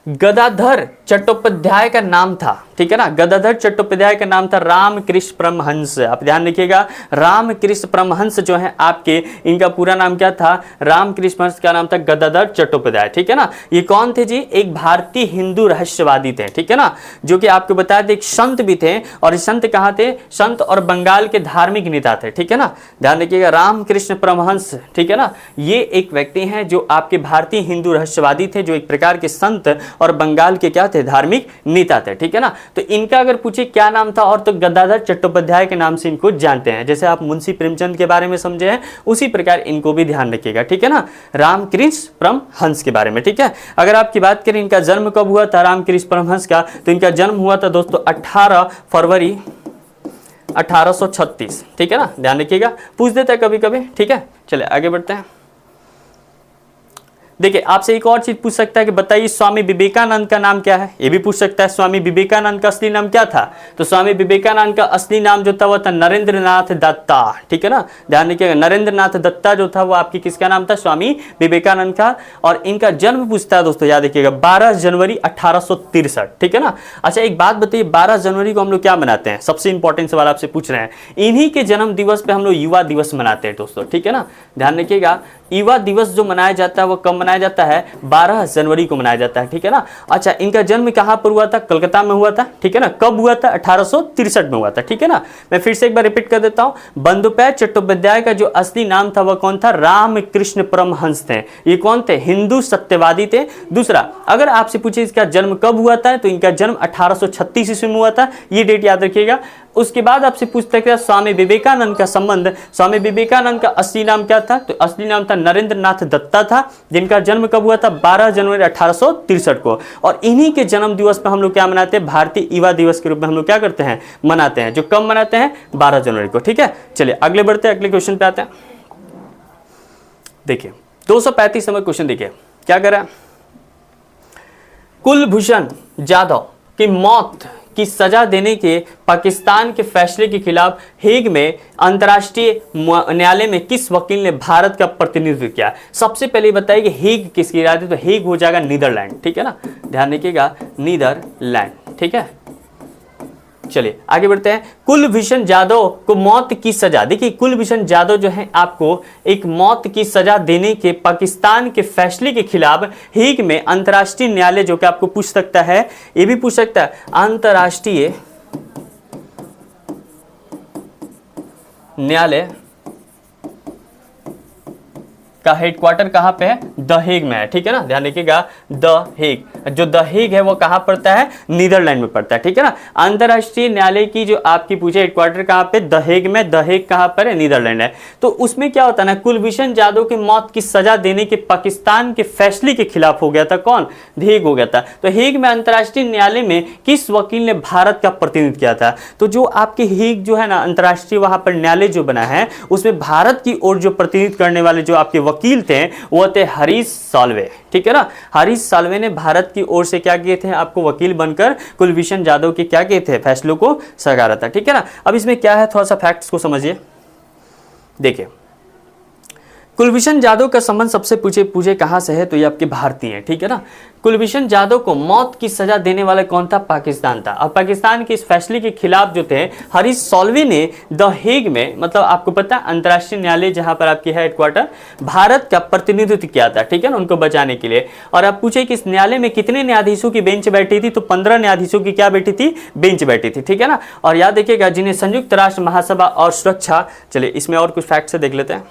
Speaker 1: गदाधर चट्टोपाध्याय का नाम था, ठीक है ना, गदाधर चट्टोपाध्याय का नाम था रामकृष्ण परमहंस। आप ध्यान रखिएगा, रामकृष्ण परमहंस जो है आपके, इनका पूरा नाम क्या था, रामकृष्ण परमहंस का नाम था गदाधर चट्टोपाध्याय, ठीक है ना। ये कौन थे जी, एक भारतीय हिंदू रहस्यवादी थे, ठीक है ना, जो कि आपको बताया था एक संत भी थे। और ये संत कहाँ थे, संत और बंगाल के धार्मिक नेता थे, ठीक है ना, ध्यान रखिएगा, रामकृष्ण परमहंस, ठीक है ना, ये एक व्यक्ति हैं जो आपके भारतीय हिंदू रहस्यवादी थे, जो एक प्रकार के संत और बंगाल के क्या थे, धार्मिक नेता थे, ठीक है ना। तो इनका अगर पूछे क्या नाम था, और तो गदाधर चट्टोपाध्याय के नाम से इनको जानते हैं। जैसे आप मुंशी प्रेमचंद के बारे में समझे हैं, उसी प्रकार इनको भी ध्यान रखिएगा, ठीक है ना, रामकृष्ण परमहंस के बारे में, ठीक है। अगर आपकी बात करें इनका जन्म कब हुआ था रामकृष्ण परमहंस का, तो इनका जन्म हुआ था दोस्तों 18 फरवरी 1836, ठीक है ना, ध्यान रखिएगा, पूछ देता है कभी कभी, ठीक है। चलिए आगे बढ़ते हैं। देखिए आपसे एक और चीज पूछ सकता है कि बताइए स्वामी विवेकानंद का नाम क्या है, ये भी पूछ सकता है। स्वामी विवेकानंद का असली नाम क्या था, तो स्वामी विवेकानंद का असली नाम जो था वो था नरेंद्र नाथ दत्ता, ठीक है ना, ध्यान रखिएगा, नरेंद्र नाथ दत्ता जो था वो आपकी किसका नाम था, स्वामी विवेकानंद का। और इनका जन्म पूछता है दोस्तों, याद रखिएगा 12 जनवरी 1863, ठीक है ना। अच्छा एक बात बताइए, 12 जनवरी को हम लोग क्या मनाते हैं, सबसे इंपॉर्टेंट सवाल आपसे पूछ रहे हैं। इन्हीं के जन्म दिवस पे हम लोग युवा दिवस मनाते हैं दोस्तों, ठीक है ना, ध्यान रखिएगा। युवा दिवस जो मनाया जाता है वो कब मनाया जाता है, 12 जनवरी को मनाया जाता है, ठीक है ना। अच्छा इनका जन्म कहां पर हुआ था, कलकत्ता में हुआ था, ठीक है ना। कब हुआ था, 1863 में हुआ था, ठीक है ना। मैं फिर से एक बार रिपीट कर देता हूं, बंधुपैया चट्टोपाध्याय का जो असली नाम था वह कौन था, रामकृष्ण परमहंस थे। ये कौन थे, हिंदू सत्यवादी थे। दूसरा अगर आपसे पूछे इसका जन्म कब हुआ था, तो इनका जन्म 1836 ईस्वी में हुआ था, ये डेट याद रखिएगा। उसके बाद आपसे पूछते हैं स्वामी विवेकानंद का संबंध, स्वामी विवेकानंद का असली नाम क्या था, तो असली नाम था नरेंद्र नाथ दत्ता था, जिनका जन्म कब हुआ था, 12 जनवरी 1863 को। और इन्हीं के जन्म दिवस पर हम लोग क्या मनाते हैं, भारतीय युवा दिवस के रूप में हम लोग क्या करते हैं, मनाते हैं, जो कब मनाते हैं, 12 जनवरी को, ठीक है। चलिए अगले बढ़ते हैं, अगले क्वेश्चन पे आते हैं। देखिए 235 नंबर क्वेश्चन देखिए क्या कर रहा है, कुलभूषण जाधव की मौत की सजा देने के पाकिस्तान के फैसले के खिलाफ हेग में अंतर्राष्ट्रीय न्यायालय में किस वकील ने भारत का प्रतिनिधित्व किया। सबसे पहले बताइए कि हेग किसकी राय थी, तो हेग हो जाएगा नीदरलैंड, ठीक है ना, ध्यान रखिएगा, नीदरलैंड, ठीक है। चलिए आगे बढ़ते हैं। कुलभूषण जाधव को मौत की सजा, देखिए कुलभूषण जाधव जो है आपको एक मौत की सजा देने के पाकिस्तान के फैसले के खिलाफ हेग में अंतर्राष्ट्रीय न्यायालय, जो कि आपको पूछ सकता है, ये भी पूछ सकता है, अंतर्राष्ट्रीय न्यायालय का हेडक्वार्टर कहाँ पे है? द हेग में है, ठीक है ना, ध्यान रखिएगा। द हेग, जो द हेग है वो कहाँ पड़ता है? नीदरलैंड में पड़ता है, ठीक है ना। अंतरराष्ट्रीय न्यायालय की जो आपकी पूछे हेडक्वार्टर कहाँ पे? द हेग में। द हेग कहाँ पर है? नीदरलैंड है। तो उसमें क्या होता है ना, कुलभूषण जाधव की मौत की सजा देने के पाकिस्तान के फैसले के खिलाफ हो गया था कौन? हेग हो गया था। तो हेग में अंतरराष्ट्रीय न्यायालय में किस वकील ने भारत का प्रतिनिधित्व किया था? तो जो आपके हेग जो है ना अंतरराष्ट्रीय वहां पर न्यायालय जो बना है उसमें भारत की ओर जो प्रतिनिधित्व करने वाले जो आपके वकील थे वो थे हरीश साल्वे, ठीक है ना। हरीश साल्वे ने भारत की ओर से क्या किए थे? आपको वकील बनकर कुलभूषण जाधव के क्या किए थे? फैसलों को सकारा था, ठीक है ना। अब इसमें क्या है, थोड़ा सा फैक्ट्स को समझिए। देखिए, कुलभूषण जाधव का संबंध सबसे पूछे कहां से है? तो ये आपके भारतीय है, ठीक है ना। कुलभूषण जाधव को मौत की सजा देने वाला कौन था? पाकिस्तान था। अब पाकिस्तान के इस फैसले के खिलाफ जो थे हरीश साल्वे ने द हेग में, मतलब आपको पता है अंतरराष्ट्रीय न्यायालय जहां पर आपकी है हेडक्वार्टर, भारत का प्रतिनिधित्व किया था, ठीक है ना, उनको बचाने के लिए। और आप पूछे कि इस न्यायालय में कितने न्यायाधीशों की बेंच बैठी थी? तो 15 न्यायाधीशों की क्या बैठी थी? बेंच बैठी थी, ठीक है ना। और याद रखिएगा जिन्हें संयुक्त राष्ट्र महासभा और सुरक्षा, चलिए इसमें और कुछ फैक्ट से देख लेते हैं।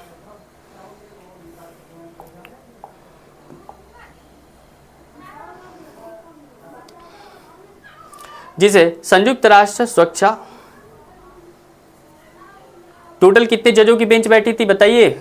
Speaker 1: जिसे संयुक्त राष्ट्र सुरक्षा, टोटल कितने जजों की बेंच बैठी थी बताइए?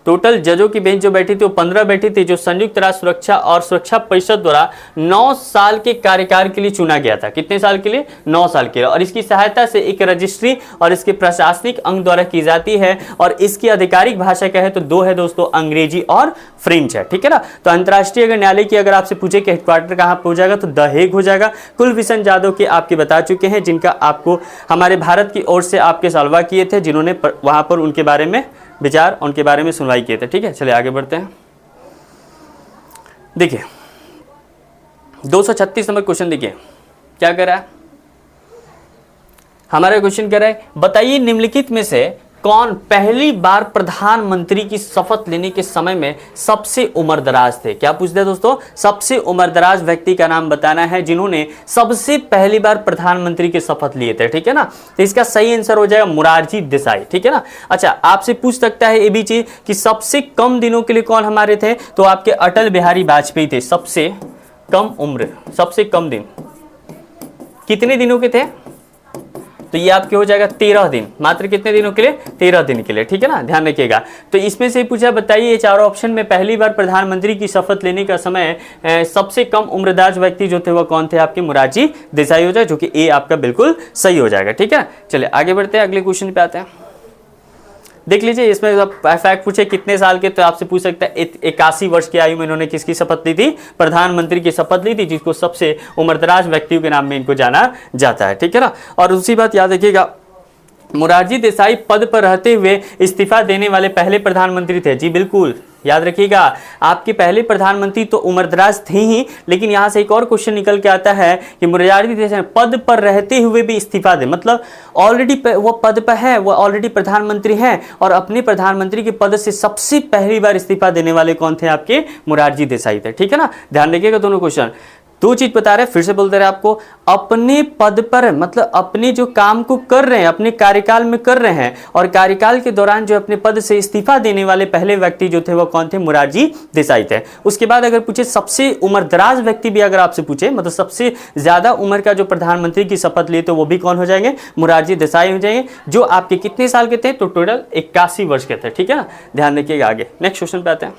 Speaker 1: टोटल जजों की बेंच जो बैठी थी वो 15 बैठी थी, जो संयुक्त राष्ट्र सुरक्षा और सुरक्षा परिषद द्वारा 9 साल के कार्यकाल के लिए चुना गया था। कितने साल के लिए? 9 साल के लिए। और इसकी सहायता से एक रजिस्ट्री और इसके प्रशासनिक अंग द्वारा की जाती है। और इसकी आधिकारिक भाषा क्या है? तो 2 है दोस्तों, अंग्रेजी और फ्रेंच है, ठीक है ना। तो अंतरराष्ट्रीय अगर न्यायालय की अगर आपसे पूछे कि हेडक्वार्टर कहां पर हो जाएगा तो द हेग हो जाएगा। कुलभूषण जाधव के आपके बता चुके हैं, जिनका आपको हमारे भारत की ओर से आपके सलवा किए थे, जिन्होंने वहां पर उनके बारे में विचार, उनके बारे में सुनवाई किए थे, ठीक है। चलिए आगे बढ़ते हैं। देखिए 236 नंबर क्वेश्चन, देखिए क्या कर रहा है हमारा क्वेश्चन। कह रहा है बताइए निम्नलिखित में से कौन पहली बार प्रधानमंत्री की शपथ लेने के समय में सबसे उम्रदराज थे? क्या पूछते हैं दोस्तों? सबसे उम्रदराज व्यक्ति का नाम बताना है जिन्होंने सबसे पहली बार प्रधानमंत्री की शपथ लिए थे, ठीक है ना। तो इसका सही आंसर हो जाएगा मोरारजी देसाई, ठीक है ना। अच्छा, आपसे पूछ सकता है ये भी चीज कि सबसे कम दिनों के लिए कौन हमारे थे? तो आपके अटल बिहारी वाजपेयी थे। सबसे कम उम्र, सबसे कम दिन कितने दिनों के थे? तो ये आपके हो जाएगा 13 दिन। मात्र कितने दिनों के लिए? 13 दिन के लिए, ठीक है ना, ध्यान रखिएगा। तो इसमें से पूछा बताइए ये चारों ऑप्शन में पहली बार प्रधानमंत्री की शपथ लेने का समय सबसे कम उम्रदराज व्यक्ति जो थे वो कौन थे? आपके मोरारजी देसाई हो जाए, जो कि ए आपका बिल्कुल सही हो जाएगा, ठीक है। चलिए आगे बढ़ते हैं, अगले क्वेश्चन पे आते हैं। देख लीजिए इसमें फैक्ट पूछे कितने साल के, तो आपसे पूछ सकता है 81 वर्ष की आयु में इन्होंने किसकी शपथ ली थी? प्रधानमंत्री की शपथ ली थी, जिसको सबसे उम्रदराज व्यक्तियों के नाम में इनको जाना जाता है, ठीक है ना। और दूसरी बात याद रखिएगा, मोरारजी देसाई पद पर रहते हुए इस्तीफा देने वाले पहले प्रधानमंत्री थे। जी बिल्कुल, याद रखिएगा आपके पहले प्रधानमंत्री तो उम्रदराज थे ही, लेकिन यहां से एक और क्वेश्चन निकल के आता है कि मोरारजी देसाई पद पर रहते हुए भी इस्तीफा दे, मतलब ऑलरेडी वो पद पर है, वो ऑलरेडी प्रधानमंत्री हैं और अपने प्रधानमंत्री के पद से सबसे पहली बार इस्तीफा देने वाले कौन थे? आपके मोरारजी देसाई थे, ठीक है ना। ध्यान रखिएगा दोनों क्वेश्चन। 2 चीज बता रहे हैं, फिर से बोलते रहे आपको, अपने पद पर मतलब अपने जो काम को कर रहे हैं अपने कार्यकाल में कर रहे हैं, और कार्यकाल के दौरान जो अपने पद से इस्तीफा देने वाले पहले व्यक्ति जो थे वो कौन थे? मोरारजी देसाई थे। उसके बाद अगर पूछे सबसे उम्रदराज व्यक्ति भी अगर आपसे पूछे, मतलब सबसे ज्यादा उम्र का जो प्रधानमंत्री की शपथ लिए तो वो भी कौन हो जाएंगे? मोरारजी देसाई हो जाएंगे, जो आपके कितने साल के थे? तो टोटल 81 वर्ष के थे, ठीक है ना। ध्यान रखिएगा। आगे नेक्स्ट क्वेश्चन पे आते हैं।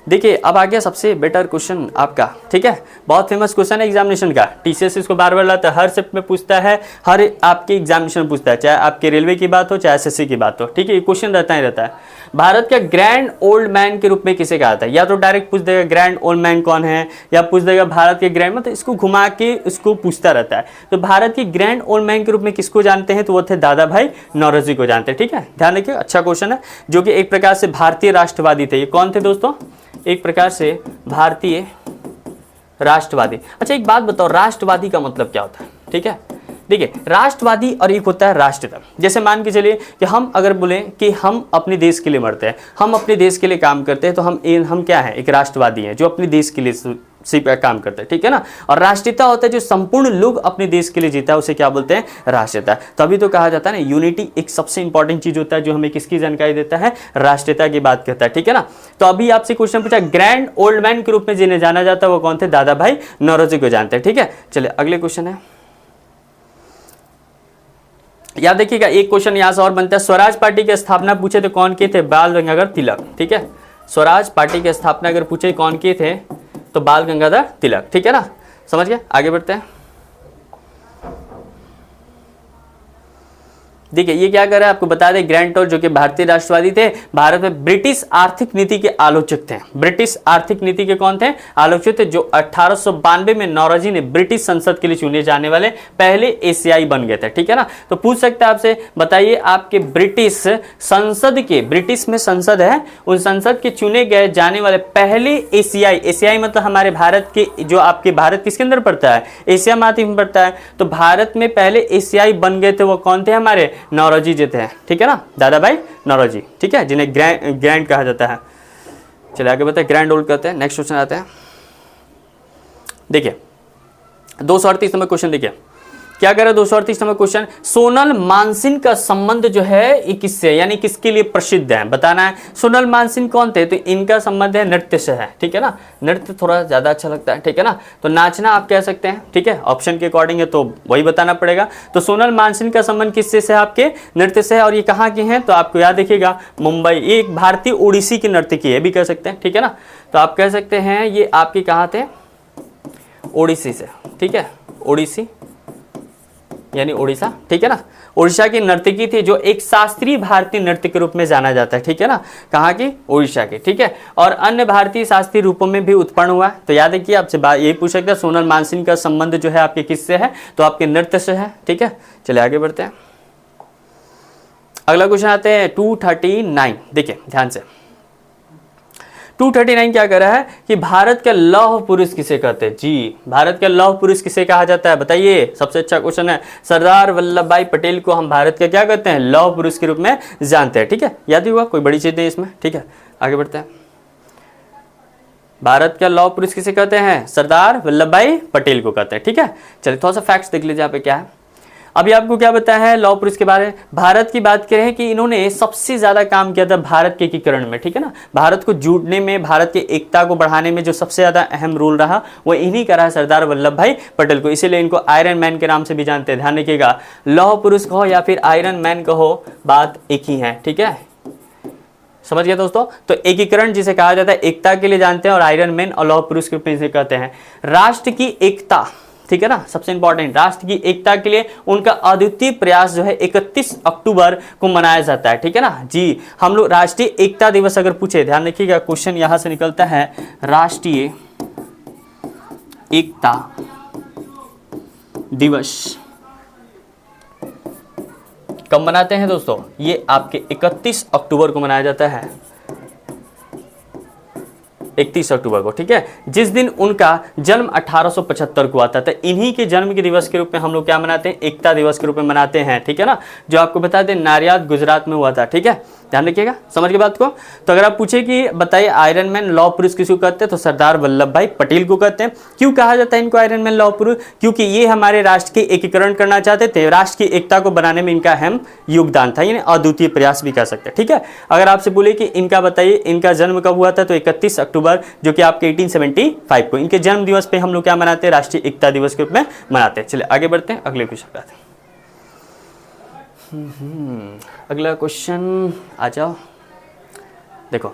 Speaker 1: देखिए अब आ गया सबसे बेटर क्वेश्चन आपका, ठीक है। बहुत फेमस क्वेश्चन है एग्जामिनेशन का, टीसीएस इसको बार बार लाता है, हर शिफ्ट में पूछता है, हर आपके एग्जामिनेशन पूछता है, चाहे आपके रेलवे की बात हो चाहे एसएससी की बात हो, ठीक है। ये क्वेश्चन रहता ही रहता है। भारत का ग्रैंड ओल्ड मैन के रूप में किसे कहा था? या तो डायरेक्ट पूछ देगा ग्रैंड ओल्ड मैन कौन है, या पूछ देगा भारत के ग्रैंड, मतलब इसको घुमा के इसको पूछता रहता है। तो भारत के ग्रैंड ओल्ड मैन के रूप में किसको जानते हैं? तो वो थे दादा भाई नौरोजी को जानते हैं, ठीक है। ध्यान रखिए, अच्छा क्वेश्चन है, जो कि एक प्रकार से भारतीय राष्ट्रवादी थे। ये कौन थे दोस्तों? एक प्रकार से भारतीय राष्ट्रवादी। अच्छा एक बात बताओ, राष्ट्रवादी का मतलब क्या होता है? ठीक है, देखिए राष्ट्रवादी और एक होता है राष्ट्रपिता। जैसे मान के चलिए कि हम अगर बोले कि हम अपने देश के लिए मरते हैं, हम अपने देश के लिए काम करते हैं, तो हम क्या है, एक राष्ट्रवादी हैं जो अपने देश के लिए सिर्फ काम करते हैं, ठीक है ना। और राष्ट्रीयता होता है जो संपूर्ण लोग अपने देश के लिए जीता है, उसे क्या बोलते हैं, राष्ट्रीयता। तभी तो कहा जाता है ना यूनिटी एक सबसे इंपॉर्टेंट चीज होता है जो हमें किसकी जानकारी देता है, राष्ट्रीयता की बात करता है, ठीक है ना। तो अभी आपसे क्वेश्चन पूछा, ग्रैंड ओल्ड मैन के रूप में जिन्हें जाना जाता है वो कौन थे, दादा भाई नौरोजी को जानते हैं, ठीक है। चलिए अगले क्वेश्चन है, याद देखिएगा एक क्वेश्चन यहां से और बनता है, स्वराज पार्टी की स्थापना पूछे तो कौन किए थे, बाल गंगाधर तिलक, ठीक है। स्वराज पार्टी की स्थापना अगर पूछे कौन किए थे तो बाल गंगाधर तिलक, ठीक है ना। समझ गए, आगे बढ़ते हैं। देखिए ये क्या कर रहा है, आपको बता दें ग्रैंड टोल जो कि भारतीय राष्ट्रवादी थे, भारत में ब्रिटिश आर्थिक नीति के आलोचक थे। ब्रिटिश आर्थिक नीति के कौन थे, आलोचक थे, जो 1892 में नौरोजी ने ब्रिटिश संसद के लिए चुने जाने वाले पहले एशियाई बन गए थे, ठीक है ना। तो पूछ सकता है आपसे, बताइए आपके ब्रिटिश संसद के, ब्रिटिश में संसद है, उन संसद के चुने गए जाने वाले पहले एशियाई, एशियाई मतलब हमारे भारत के, जो आपके भारत किसके अंदर पड़ता है, एशिया महाद्वीप में पड़ता है, तो भारत में पहले एशियाई बन गए थे वो कौन थे, हमारे नौरोजी जी थे, ठीक है ना, दादा भाई नौरोजी, ठीक है, जिन्हें ग्रैंड कहा जाता है। चलिए आगे बताए, ग्रैंड ओल्ड कहते हैं। नेक्स्ट क्वेश्चन आते हैं, देखिए 238 नंबर क्वेश्चन, देखिए क्या कर रहा है 238 नंबर क्वेश्चन, सोनल मानसिंह का संबंध जो है ये किससे, यानी किसके लिए प्रसिद्ध है, बताना है। सोनल मानसिंह कौन थे, तो इनका संबंध है नृत्य से है, ठीक है ना, नृत्य थोड़ा ज्यादा अच्छा लगता है, ठीक है ना, तो नाचना आप कह सकते हैं, ठीक है, ऑप्शन के अकॉर्डिंग है तो वही बताना पड़ेगा। तो सोनल मानसिंह का संबंध किससे से, आपके नृत्य से है, और ये कहाँ के हैं, तो आपको याद रखिएगा मुंबई, ये एक भारतीय ओडिसी की नर्तकी है भी कह सकते हैं, ठीक है ना। तो आप कह सकते हैं ये आपके कहाँ थे, ओडिसी से, ठीक है, ओडिसी यानी उड़ीसा, ठीक है ना, उड़ीसा की नर्तकी थी जो एक शास्त्रीय भारतीय नृत्य के रूप में जाना जाता है, ठीक है ना, कहाँ की, उड़ीसा की, ठीक है। और अन्य भारतीय शास्त्रीय रूपों में भी उत्पन्न हुआ। तो याद रखिए आपसे यही पूछ सकते हैं सोनल मानसिंह का संबंध जो है आपके किससे है, तो आपके नृत्य से है, ठीक है। चलिए आगे बढ़ते हैं, अगला क्वेश्चन आते हैं 239, देखिए ध्यान से। 239 क्या कर रहा है कि भारत का लौह पुरुष किसे कहते हैं, जी भारत का लौह पुरुष किसे कहा जाता है, बताइए, सबसे अच्छा क्वेश्चन है। सरदार वल्लभ भाई पटेल को हम भारत का क्या कहते हैं, लौह पुरुष के रूप में जानते हैं, ठीक है, याद ही हुआ, कोई बड़ी चीज नहीं इसमें, ठीक है। आगे बढ़ते हैं, भारत का लौह पुरुष किसे कहते हैं, सरदार वल्लभ भाई पटेल को कहते हैं, ठीक है। चलिए थोड़ा सा फैक्ट्स देख लीजिए यहाँ पे क्या है। अभी आपको क्या बताया है लौह पुरुष के बारे में, भारत की बात करें कि इन्होंने सबसे ज्यादा काम किया था भारत के एकीकरण में, ठीक है ना, भारत को जोड़ने में, भारत की एकता को बढ़ाने में जो सबसे ज्यादा अहम रोल रहा वो इन्हीं का रहा, सरदार वल्लभ भाई पटेल को, इसीलिए इनको आयरन मैन के नाम से भी जानते हैं। ध्यान रखिएगा, लौह पुरुष कहो या फिर आयरन मैन कहो, बात एक ही है, ठीक है, समझ गया दोस्तों। तो एकीकरण जिसे कहा जाता है, एकता के लिए जानते हैं, और आयरन मैन और लौह पुरुष के रूप में इसे कहते हैं। राष्ट्र की एकता, ठीक है ना, सबसे इंपॉर्टेंट, राष्ट्र की एकता के लिए उनका अद्वितीय प्रयास जो है 31 अक्टूबर को मनाया जाता है, ठीक है ना जी। हम लोग राष्ट्रीय एकता दिवस अगर पूछे, ध्यान रखिएगा क्वेश्चन यहां से निकलता है, राष्ट्रीय एकता दिवस कब मनाते हैं दोस्तों, ये आपके 31 अक्टूबर को मनाया जाता है, 31 अक्टूबर को, ठीक है, जिस दिन उनका जन्म 1875 को आता था। इन्हीं के जन्म के दिवस के रूप में हम लोग क्या मनाते हैं, एकता दिवस के रूप में मनाते हैं, ठीक है ना, जो आपको बता दें नारियाद गुजरात में हुआ था, ठीक है, ध्यान रखिएगा, समझ के बात को। तो अगर आप पूछे कि बताइए आयरन मैन लौह पुरुष किसको कहते हैं, तो सरदार वल्लभ भाई पटेल को कहते हैं। क्यों कहा जाता है इनको आयरन मैन लौह पुरुष, क्योंकि ये हमारे राष्ट्र के एकीकरण करना चाहते थे, राष्ट्र की एकता को बनाने में इनका अहम योगदान था, यानी अद्वितीय प्रयास भी कह सकते हैं, ठीक है। अगर आपसे बोले कि इनका बताइए इनका जन्म कब हुआ था, तो 31 अक्टूबर जो कि आपके 1875 को, इनके जन्म दिवस पे हम लोग क्या मनाते हैं, राष्ट्रीय एकता दिवस के रूप में मनाते हैं। चलिए आगे बढ़ते हैं, अगले क्वेश्चन पे आते हैं। अगला क्वेश्चन आ जाओ, देखो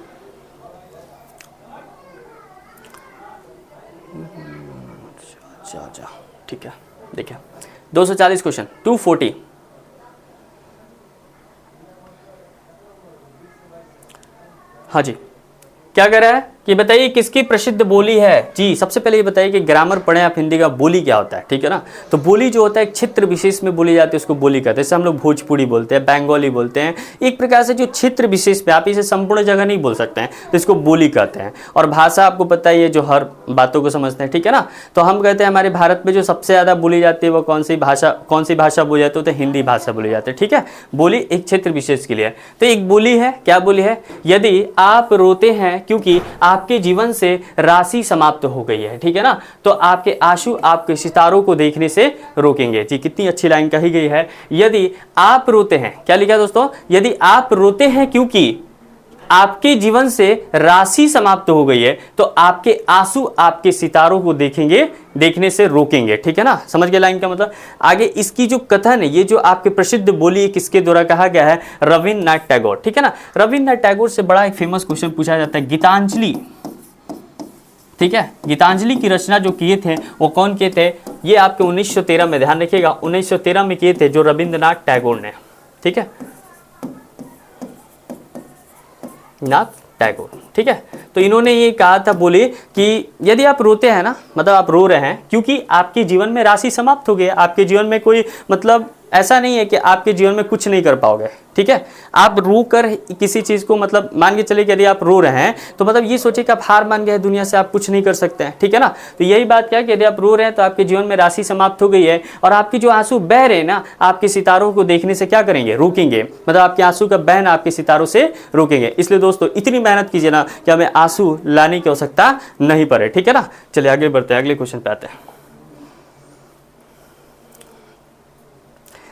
Speaker 1: अच्छा ठीक है, देखिए 240 क्वेश्चन 240, हाँ जी, क्या कह रहा है कि बताइए किसकी प्रसिद्ध बोली है। जी सबसे पहले ये बताइए कि ग्रामर पढ़ें आप हिंदी का, बोली क्या होता है, ठीक है ना। तो बोली जो होता है एक क्षेत्र विशेष में बोली जाती है, उसको बोली कहते हैं। जैसे हम लोग भोजपुरी बोलते हैं, बंगाली बोलते हैं, एक प्रकार से जो क्षेत्र विशेष में, आप इसे संपूर्ण जगह नहीं बोल सकते हैं, तो इसको बोली कहते हैं। और भाषा आपको पता ही है, जो हर बातों को समझते हैं, ठीक है ना। तो हम कहते हैं हमारे भारत में जो सबसे ज़्यादा बोली जाती है वो कौन सी भाषा बोली जाती है, तो हिंदी भाषा बोली जाती है, ठीक है। बोली एक क्षेत्र विशेष के लिए है। तो एक बोली है, क्या बोली है, यदि आप रोते हैं क्योंकि आपके जीवन से राशि समाप्त हो गई है, ठीक है ना, तो आपके आंसू आपके सितारों को देखने से रोकेंगे। जी कितनी अच्छी लाइन कही गई है। यदि आप रोते हैं, क्या लिखा है दोस्तों, यदि आप रोते हैं क्योंकि आपके जीवन से राशि समाप्त हो गई है, तो आपके आंसू आपके सितारों को देखने से रोकेंगे, ठीक है ना। समझ गए लाइन का मतलब। आगे इसकी जो कथन है, ये जो आपके प्रसिद्ध बोली है, किसके द्वारा कहा गया है, रविन्द्रनाथ टैगोर, ठीक है ना। रविन्द्रनाथ टैगोर से बड़ा एक फेमस क्वेश्चन पूछा जाता है, गीतांजलि, ठीक है। गीतांजलि की रचना जो किए थे वो कौन किए थे, ये आपके 1913 में, ध्यान रखिएगा 1913 में किए थे, जो रविन्द्रनाथ टैगोर ने, ठीक है, नाथ टैगोर, ठीक है। तो इन्होंने ये कहा था, बोले कि यदि आप रोते हैं ना, मतलब आप रो रहे हैं क्योंकि आपके जीवन में राशि समाप्त हो गई, आपके जीवन में कोई मतलब ऐसा नहीं है कि आपके जीवन में कुछ नहीं कर पाओगे, ठीक है। आप रो कर किसी चीज़ को, मतलब मान के चलिए कि यदि आप रो रहे हैं तो मतलब ये सोचिए कि आप हार मान गए, दुनिया से आप कुछ नहीं कर सकते हैं, ठीक है ना। तो यही बात क्या है कि यदि आप रो रहे हैं तो आपके जीवन में राशि समाप्त हो गई है, और आपके जो आंसू बह रहे हैं ना, आपके सितारों को देखने से क्या करेंगे, रोकेंगे। मतलब आपके आंसू का बहना आपके सितारों से रोकेंगे। इसलिए दोस्तों इतनी मेहनत कीजिए ना कि हमें आंसू लाने की आवश्यकता नहीं पड़े, ठीक है ना। चलिए आगे बढ़ते हैं, अगले क्वेश्चन पे आते हैं।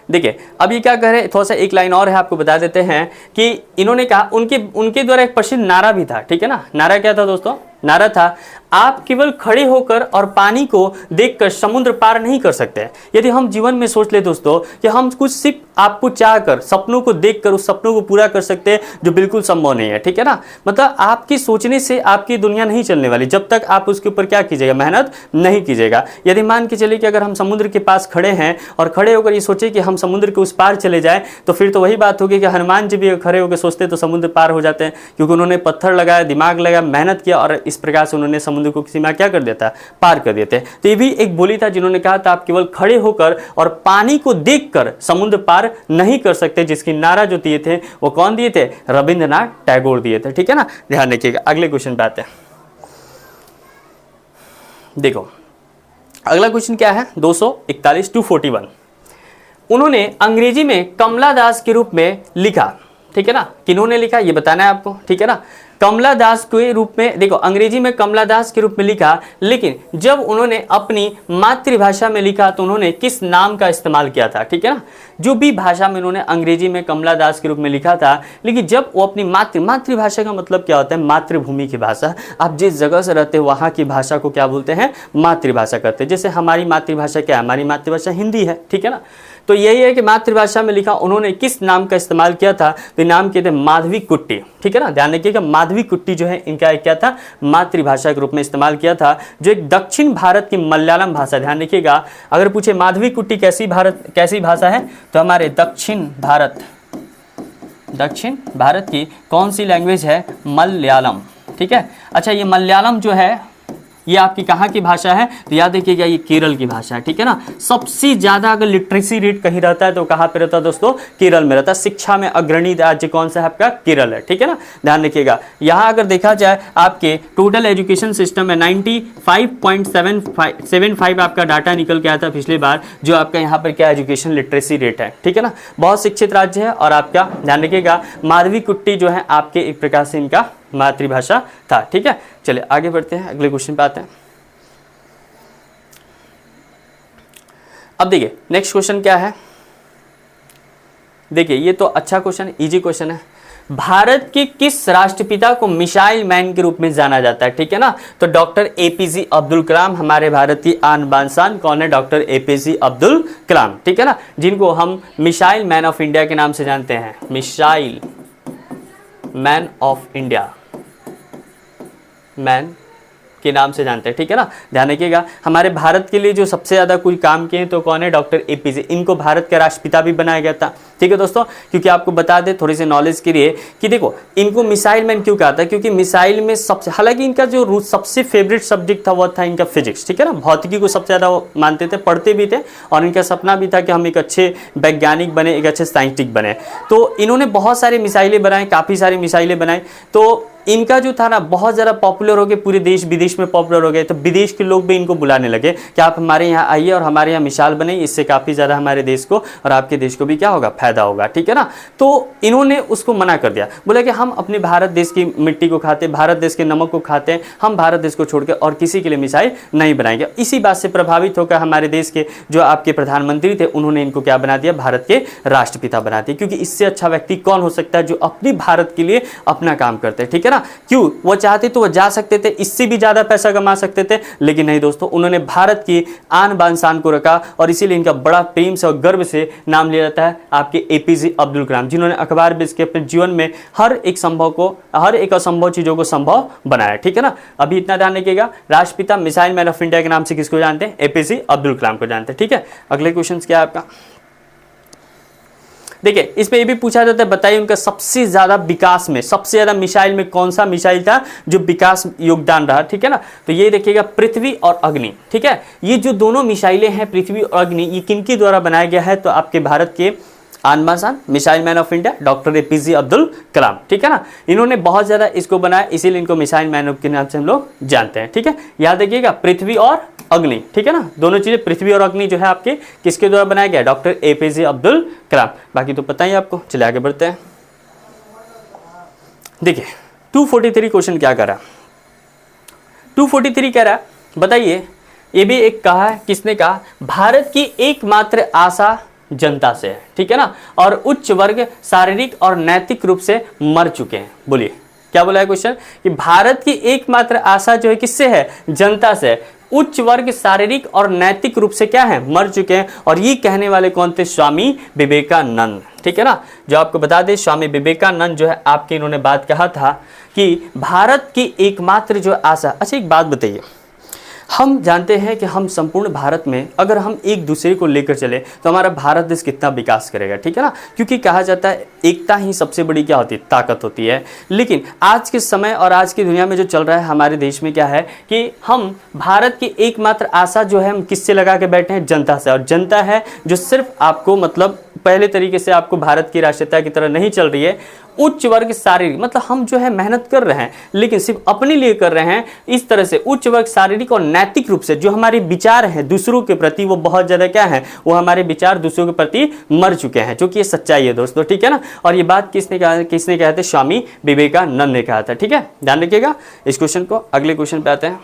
Speaker 1: देखिए अब ये क्या कह रहे हैं, थोड़ा सा एक लाइन और है, आपको बता देते हैं कि इन्होंने कहा, उनके द्वारा एक प्रसिद्ध नारा भी था, ठीक है ना। नारा क्या था दोस्तों, नारा था, आप केवल खड़े होकर और पानी को देखकर समुद्र पार नहीं कर सकते। यदि हम जीवन में सोच ले दोस्तों कि हम कुछ सिर्फ आपको चाहकर, सपनों को देखकर उस सपनों को पूरा कर सकते हैं, जो बिल्कुल संभव नहीं है, ठीक है ना। मतलब आपके सोचने से आपकी दुनिया नहीं चलने वाली, जब तक आप उसके ऊपर क्या कीजिएगा, मेहनत नहीं कीजिएगा। यदि मान के चलिए कि अगर हम समुद्र के पास खड़े हैं और खड़े होकर ये सोचे कि हम समुद्र के उस पार चले जाए, तो फिर तो वही बात होगी कि हनुमान जी भी खड़े होकर सोचते तो समुद्र पार हो जाते हैं, क्योंकि उन्होंने पत्थर लगाया, दिमाग लगाया, मेहनत किया, और इस प्रकार से उन्होंने समुद्र को सीमा क्या कर देता, पार कर देते। तो ये भी एक बोली था जिन्होंने कहा था, आप केवल खड़े होकर और पानी को देखकर समुद्र पार नहीं कर सकते, जिसकी नारा जो दिए थे वो कौन दिए थे, रविन्द्रनाथ टैगोर दिए थे, ठीक है ना। ध्यान रखिएगा। अगले क्वेश्चन पे आते हैं। देखो अगला क्वेश्चन क्या है, 241 241। उन्होंने अंग्रेजी में कमला दास के रूप में लिखा, ठीक है ना। किन्होंने लिखा ये बताना है आपको, ठीक है ना। कमला दास के रूप में, देखो अंग्रेजी में कमला दास के रूप में लिखा, लेकिन जब उन्होंने अपनी मातृभाषा में लिखा तो उन्होंने किस नाम का इस्तेमाल किया था, ठीक है ना। जो भी भाषा में उन्होंने अंग्रेजी में कमला दास के रूप में लिखा था, लेकिन जब वो अपनी मातृभाषा का मतलब क्या होता है, मातृभूमि की भाषा। आप जिस जगह से रहते हो वहाँ की भाषा को क्या बोलते हैं, मातृभाषा कहते हैं। जैसे हमारी मातृभाषा क्या है, हमारी मातृभाषा हिंदी है, ठीक है ना। तो यही है कि मातृभाषा में लिखा, उन्होंने किस नाम का इस्तेमाल किया था, तो नाम किए थे माधवी कुट्टी, ठीक है ना। ध्यान रखिएगा, माधवी कुट्टी जो है इनका क्या था, मातृभाषा के रूप में इस्तेमाल किया था, जो एक दक्षिण भारत की मलयालम भाषा। ध्यान रखिएगा, अगर पूछे माधवी कुट्टी कैसी भाषा है, तो हमारे दक्षिण भारत की कौन सी लैंग्वेज है, मलयालम, ठीक है। अच्छा ये मलयालम जो है ये आपकी कहाँ की भाषा है, तो याद रखिएगा ये केरल की भाषा है, ठीक है ना। सबसे ज्यादा अगर लिटरेसी रेट कहीं रहता है तो कहाँ पे रहता है दोस्तों, केरल में रहता है। शिक्षा में अग्रणी राज्य कौन सा है आपका, केरल है, ठीक है ना। ध्यान रखिएगा, यहाँ अगर देखा जाए आपके टोटल एजुकेशन सिस्टम में 95.75 आपका डाटा निकल के आया था पिछली बार, जो आपका यहाँ पर क्या एजुकेशन लिटरेसी रेट है, ठीक है ना। बहुत शिक्षित राज्य है, और आपका ध्यान रखिएगा माधवी कुट्टी जो है आपके एक प्रकार से इनका मातृभाषा था, ठीक है। चलिए आगे बढ़ते हैं, अगले क्वेश्चन पे आते हैं। अब देखिए नेक्स्ट क्वेश्चन क्या है, देखिए ये तो अच्छा क्वेश्चन, इजी क्वेश्चन है। भारत के किस राष्ट्रपिता को मिसाइल मैन के रूप में जाना जाता है, ठीक है ना। तो डॉक्टर एपीजे अब्दुल कलाम, हमारे भारत की आन बान शान कौन है, डॉक्टर एपीजे अब्दुल कलाम, ठीक है ना, जिनको हम मिसाइल मैन ऑफ इंडिया के नाम से जानते हैं, missile man of India, man के नाम से जानते हैं, ठीक है ना। ध्यान रखिएगा, हमारे भारत के लिए जो सबसे ज़्यादा कोई काम किए हैं तो कौन है, डॉक्टर एपीजे। इनको भारत के राष्ट्रपिता भी बनाया गया था, ठीक है दोस्तों। क्योंकि आपको बता दें थोड़ी सी नॉलेज के लिए कि देखो इनको मिसाइल मैन क्यों कहा था, क्योंकि मिसाइल में सबसे, हालांकि इनका जो सबसे फेवरेट सब्जेक्ट था वो था इनका फिजिक्स, ठीक है ना। भौतिकी को सबसे ज़्यादा वो मानते थे, पढ़ते भी थे, और इनका सपना भी था कि हम एक अच्छे वैज्ञानिक बने, एक अच्छे साइंटिस्ट बने। तो इन्होंने बहुत सारी मिसाइलें बनाई, काफ़ी सारी मिसाइलें बनाई। तो इनका जो था ना बहुत ज़्यादा पॉपुलर हो गए, पूरे देश विदेश में पॉपुलर हो गए। तो विदेश के लोग भी इनको बुलाने लगे कि आप हमारे यहाँ आइए और हमारे यहाँ मिसाल बने, इससे काफ़ी ज़्यादा हमारे देश को और आपके देश को भी क्या होगा, फायदा होगा, ठीक है ना। तो इन्होंने उसको मना कर दिया, बोला कि हम अपने भारत देश की मिट्टी को खाते, भारत देश के नमक को खाते हैं, हम भारत देश को छोड़ के और किसी के लिए मिसाइल नहीं बनाएंगे। इसी बात से प्रभावित होकर हमारे देश के जो आपके प्रधानमंत्री थे उन्होंने इनको क्या बना दिया, भारत के राष्ट्रपिता बना दिया। क्योंकि इससे अच्छा व्यक्ति कौन हो सकता है जो अपनी भारत के लिए अपना काम करते हैं, ठीक है ना। क्यों, वो चाहते तो वो जा सकते थे, इससे भी ज्यादा पैसा कमा सकते थे, लेकिन नहीं दोस्तों, उन्होंने भारत की आन बान शान को रखा। और इसीलिए इनका बड़ा प्रेम से और गर्व से नाम लिया जाता है आपके एपीजे अब्दुल कलाम, जिन्होंने अखबार बेच के अपने जीवन में हर एक असंभव चीजों को संभव बनाया, ठीक है ना। अभी इतना ध्यान रखिएगा, राष्ट्रपिता मिसाइल मैन ऑफ इंडिया के नाम से किसको जानते हैं, एपीजे अब्दुल कलाम को जानते हैं, ठीक है। अगले क्वेश्चन क्या है आपका, देखिए इसमें ये भी पूछा जाता है, बताइए उनका सबसे ज्यादा विकास में, सबसे ज्यादा मिसाइल में कौन सा मिसाइल था जो विकास योगदान रहा, ठीक है ना। तो ये देखिएगा पृथ्वी और अग्नि, ठीक है। ये जो दोनों मिसाइलें हैं पृथ्वी और अग्नि, ये किनके द्वारा बनाया गया है, तो आपके भारत के आन बान शान missile man of India doctor APJ Abdul Kalam, ठीक है ना। इन्होंने बहुत ज्यादा इसको बनाया, इसीलिए इनको मिसाइल मैन के नाम से हम लोग जानते हैं, ठीक है। याद रखिएगा पृथ्वी और अग्नि, ठीक है ना, दोनों चीजें पृथ्वी और अग्नि जो है आपके किसके द्वारा बनाया गया, डॉक्टर एपीजे अब्दुल कलाम। बाकी तो पता ही आपको, चलिए आगे बढ़ते हैं। देखिए 243 क्वेश्चन क्या कर रहा है, 243 कह रहा है, बताइए, ये भी एक कहा है, किसने कहा, भारत की एकमात्र आशा जनता से है, ठीक है ना, और उच्च वर्ग शारीरिक और नैतिक रूप से मर चुके हैं। बोलिए क्या बोला है क्वेश्चन, कि भारत की एकमात्र आशा जो है किससे है, जनता से, उच्च वर्ग शारीरिक और नैतिक रूप से क्या है, मर चुके हैं। और ये कहने वाले कौन थे, स्वामी विवेकानंद, ठीक है ना। जो आपको बता दें स्वामी विवेकानंद जो है आपके, इन्होंने बात कहा था कि भारत की एकमात्र जो आशा। अच्छा एक बात बताइए, हम जानते हैं कि हम संपूर्ण भारत में अगर हम एक दूसरे को लेकर चले तो हमारा भारत देश कितना विकास करेगा, ठीक है ना। क्योंकि कहा जाता है एकता ही सबसे बड़ी क्या होती है, ताकत होती है। लेकिन आज के समय और आज की दुनिया में जो चल रहा है हमारे देश में क्या है कि हम भारत की एकमात्र आशा जो है हम किससे लगा के बैठे हैं, जनता से। और जनता है जो सिर्फ आपको मतलब पहले तरीके से आपको भारत की राष्ट्रीयता की तरह नहीं चल रही है, उच्च वर्ग शारीरिक, मतलब हम जो है मेहनत कर रहे हैं लेकिन सिर्फ अपने लिए कर रहे हैं। इस तरह से उच्च वर्ग शारीरिक और नैतिक रूप से जो हमारे विचार हैं दूसरों के प्रति, वो बहुत ज्यादा क्या है, वो हमारे विचार दूसरों के प्रति मर चुके हैं, जो कि ये सच्चाई है दोस्तों, ठीक है ना। और ये बात किसने कहा था, स्वामी विवेकानंद ने कहा था, ठीक है। ध्यान रखिएगा इस क्वेश्चन को। अगले क्वेश्चन पे आते हैं।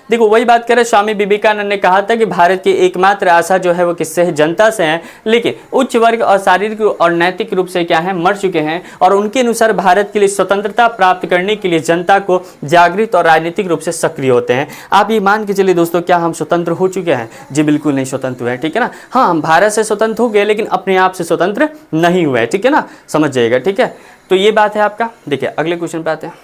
Speaker 1: देखो वही बात करें, स्वामी विवेकानंद ने कहा था कि भारत की एकमात्र आशा जो है वो किससे है, जनता से है। लेकिन उच्च वर्ग और शारीरिक और नैतिक रूप से क्या है, मर चुके हैं। और उनके अनुसार भारत के लिए स्वतंत्रता प्राप्त करने के लिए जनता को जागृत और राजनीतिक रूप से सक्रिय होते हैं। आप ये मान के चलिए दोस्तों, क्या हम स्वतंत्र हो चुके हैं? जी बिल्कुल नहीं स्वतंत्र हुए हैं, ठीक है ना। हाँ, हम भारत से स्वतंत्र हो गए लेकिन अपने आप से स्वतंत्र नहीं हुए, ठीक है ना, समझ जाइएगा, ठीक है। तो ये बात है आपका। देखिए अगले क्वेश्चन पे आते हैं।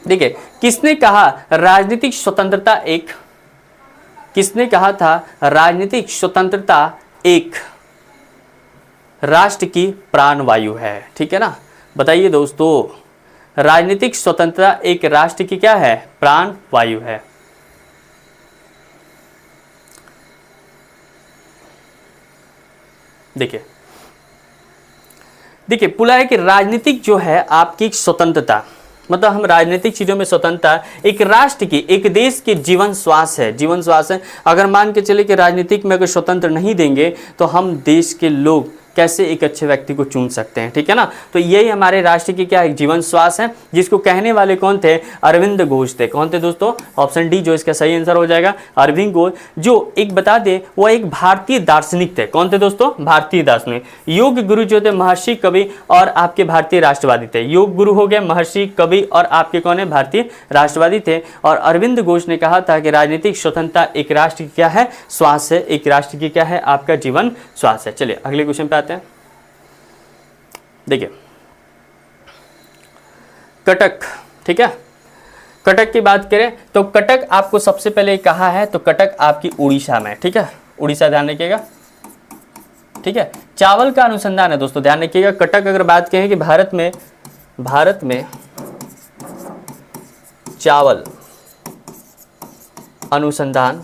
Speaker 1: देखिए किसने कहा राजनीतिक स्वतंत्रता एक, किसने कहा था राजनीतिक स्वतंत्रता एक राष्ट्र की प्राणवायु है, ठीक है ना। बताइए दोस्तों, राजनीतिक स्वतंत्रता एक राष्ट्र की क्या है, प्राणवायु है। देखिए बोला है कि राजनीतिक जो है आपकी स्वतंत्रता, मतलब हम राजनीतिक चीज़ों में स्वतंत्रता एक राष्ट्र की, एक देश की जीवन श्वास है, जीवन श्वास है। अगर मान के चले कि राजनीतिक में अगर स्वतंत्र नहीं देंगे तो हम देश के लोग कैसे एक अच्छे व्यक्ति को चुन सकते हैं, ठीक है ना। तो यही हमारे राष्ट्र की क्या है, जीवन श्वास है, जिसको कहने वाले कौन थे, अरविंद घोष थे। कौन थे दोस्तों? ऑप्शन डी जो इसका सही आंसर हो जाएगा, अरविंद घोष। जो एक बता दे वो एक भारतीय दार्शनिक थे। कौन थे दोस्तों? भारतीय दार्शनिक। योग गुरु जो थे महर्षि कवि और आपके भारतीय राष्ट्रवादी थे। योग गुरु हो गए, महर्षि कवि और आपके कौन है, भारतीय राष्ट्रवादी थे। और अरविंद घोष ने कहा था कि राजनीतिक स्वतंत्रता एक राष्ट्र की क्या है, श्वास है, एक राष्ट्र की क्या है, आपका जीवन श्वास है। चलिए अगले क्वेश्चन पे आते हैं। देखिए कटक, ठीक है, कटक की बात करें तो कटक आपको सबसे पहले कहा है तो कटक आपकी उड़ीसा में, ठीक है, उड़ीसा ध्यान रखिएगा, ठीक है। चावल का अनुसंधान है दोस्तों, ध्यान रखिएगा, कटक अगर बात करें कि भारत में चावल अनुसंधान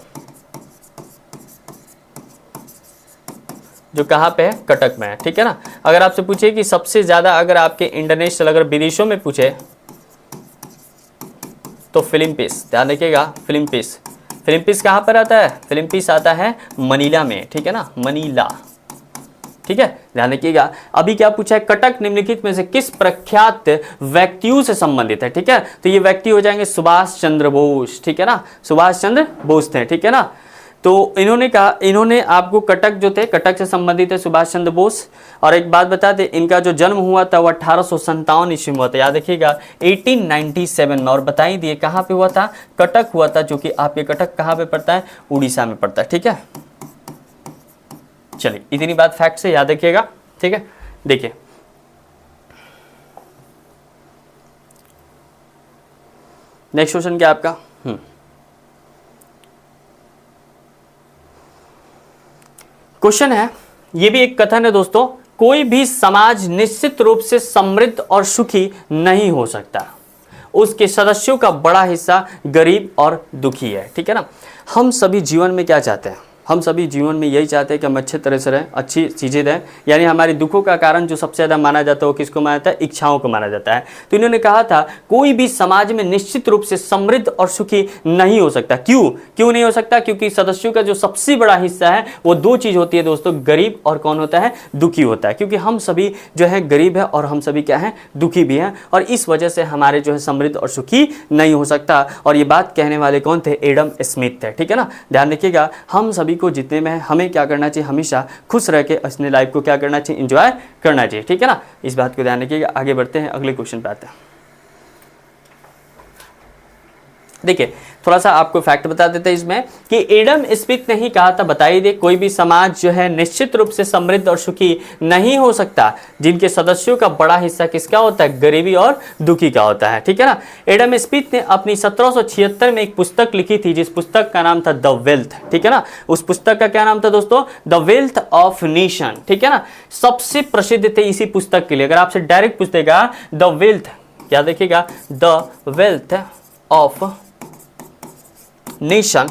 Speaker 1: जो कहाँ पे है, कटक में है, ठीक है ना। अगर आपसे पूछे कि सबसे ज्यादा अगर आपके इंटरनेशनल अगर विदेशों में पूछे तो फिलिपींस, ध्यान रखिएगा, फिलिपींस कहाँ पर आता है, फिलिपींस आता है मनीला में, ठीक है ना, मनीला, ठीक है, ध्यान रखिएगा। अभी क्या पूछा है, कटक निम्नलिखित में से किस प्रख्यात व्यक्तियों से संबंधित है, ठीक है, तो ये व्यक्ति हो जाएंगे सुभाष चंद्र बोस, ठीक है ना, सुभाष चंद्र बोस थे, ठीक है ना। तो इन्होंने कहा, इन्होंने आपको कटक जो थे, कटक से संबंधित है सुभाष चंद्र बोस। और एक बात बता दें, इनका जो जन्म हुआ था वो 1857 ईस्वी में हुआ था, याद रखिएगा 1897 में। और बता ही दिए कहाँ पे हुआ था, कटक हुआ था, जो कि आपके कटक कहाँ पे पड़ता है, उड़ीसा में पड़ता है, ठीक है। चलिए इतनी बात फैक्ट से याद रखिएगा, ठीक है। देखिए नेक्स्ट क्वेश्चन क्या आपका, क्वेश्चन है, ये भी एक कथन है दोस्तों, कोई भी समाज निश्चित रूप से समृद्ध और सुखी नहीं हो सकता, उसके सदस्यों का बड़ा हिस्सा गरीब और दुखी है, ठीक है ना। हम सभी जीवन में क्या चाहते हैं, हम सभी जीवन में यही चाहते हैं कि हम अच्छे तरह से रहें, अच्छी चीज़ें रहें, यानी हमारे दुखों का कारण जो सबसे ज़्यादा माना जाता है वो किसको माना जाता है, इच्छाओं को माना जाता है। तो इन्होंने कहा था कोई भी समाज में निश्चित रूप से समृद्ध और सुखी नहीं हो सकता। क्यों नहीं हो सकता, क्योंकि सदस्यों का जो सबसे बड़ा हिस्सा है वो दो चीज़ होती है दोस्तों, गरीब और कौन होता है, दुखी होता है। क्योंकि हम सभी जो है गरीब है और हम सभी क्या हैं, दुखी भी हैं, और इस वजह से हमारे जो है समृद्ध और सुखी नहीं हो सकता। और ये बात कहने वाले कौन थे, एडम स्मिथ थे, ठीक है ना। ध्यान रखिएगा, हम सभी को जितने में हमें क्या करना चाहिए, हमेशा खुश रह के अपने लाइफ को क्या करना चाहिए, एंजॉय करना चाहिए, ठीक है ना। इस बात को ध्यान रखिएगा। आगे बढ़ते हैं, अगले क्वेश्चन पे आते हैं। देखिए थोड़ा सा आपको फैक्ट बता देते हैं इसमें कि एडम स्मिथ ने ही कहा था, बताइए दे, कोई भी समाज जो है निश्चित रूप से समृद्ध और सुखी नहीं हो सकता जिनके सदस्यों का बड़ा हिस्सा किसका होता है, गरीबी और दुखी का होता है, ठीक है ना। एडम स्मिथ ने अपनी 1776 में एक पुस्तक लिखी थी, जिस पुस्तक का नाम था द वेल्थ, ठीक है ना। उस पुस्तक का क्या नाम था दोस्तों, द वेल्थ ऑफ नेशन, ठीक है ना। सबसे प्रसिद्ध थे इसी पुस्तक के लिए। अगर आपसे डायरेक्ट पूछेगा द वेल्थ, क्या देखिएगा, द वेल्थ ऑफ नेशन,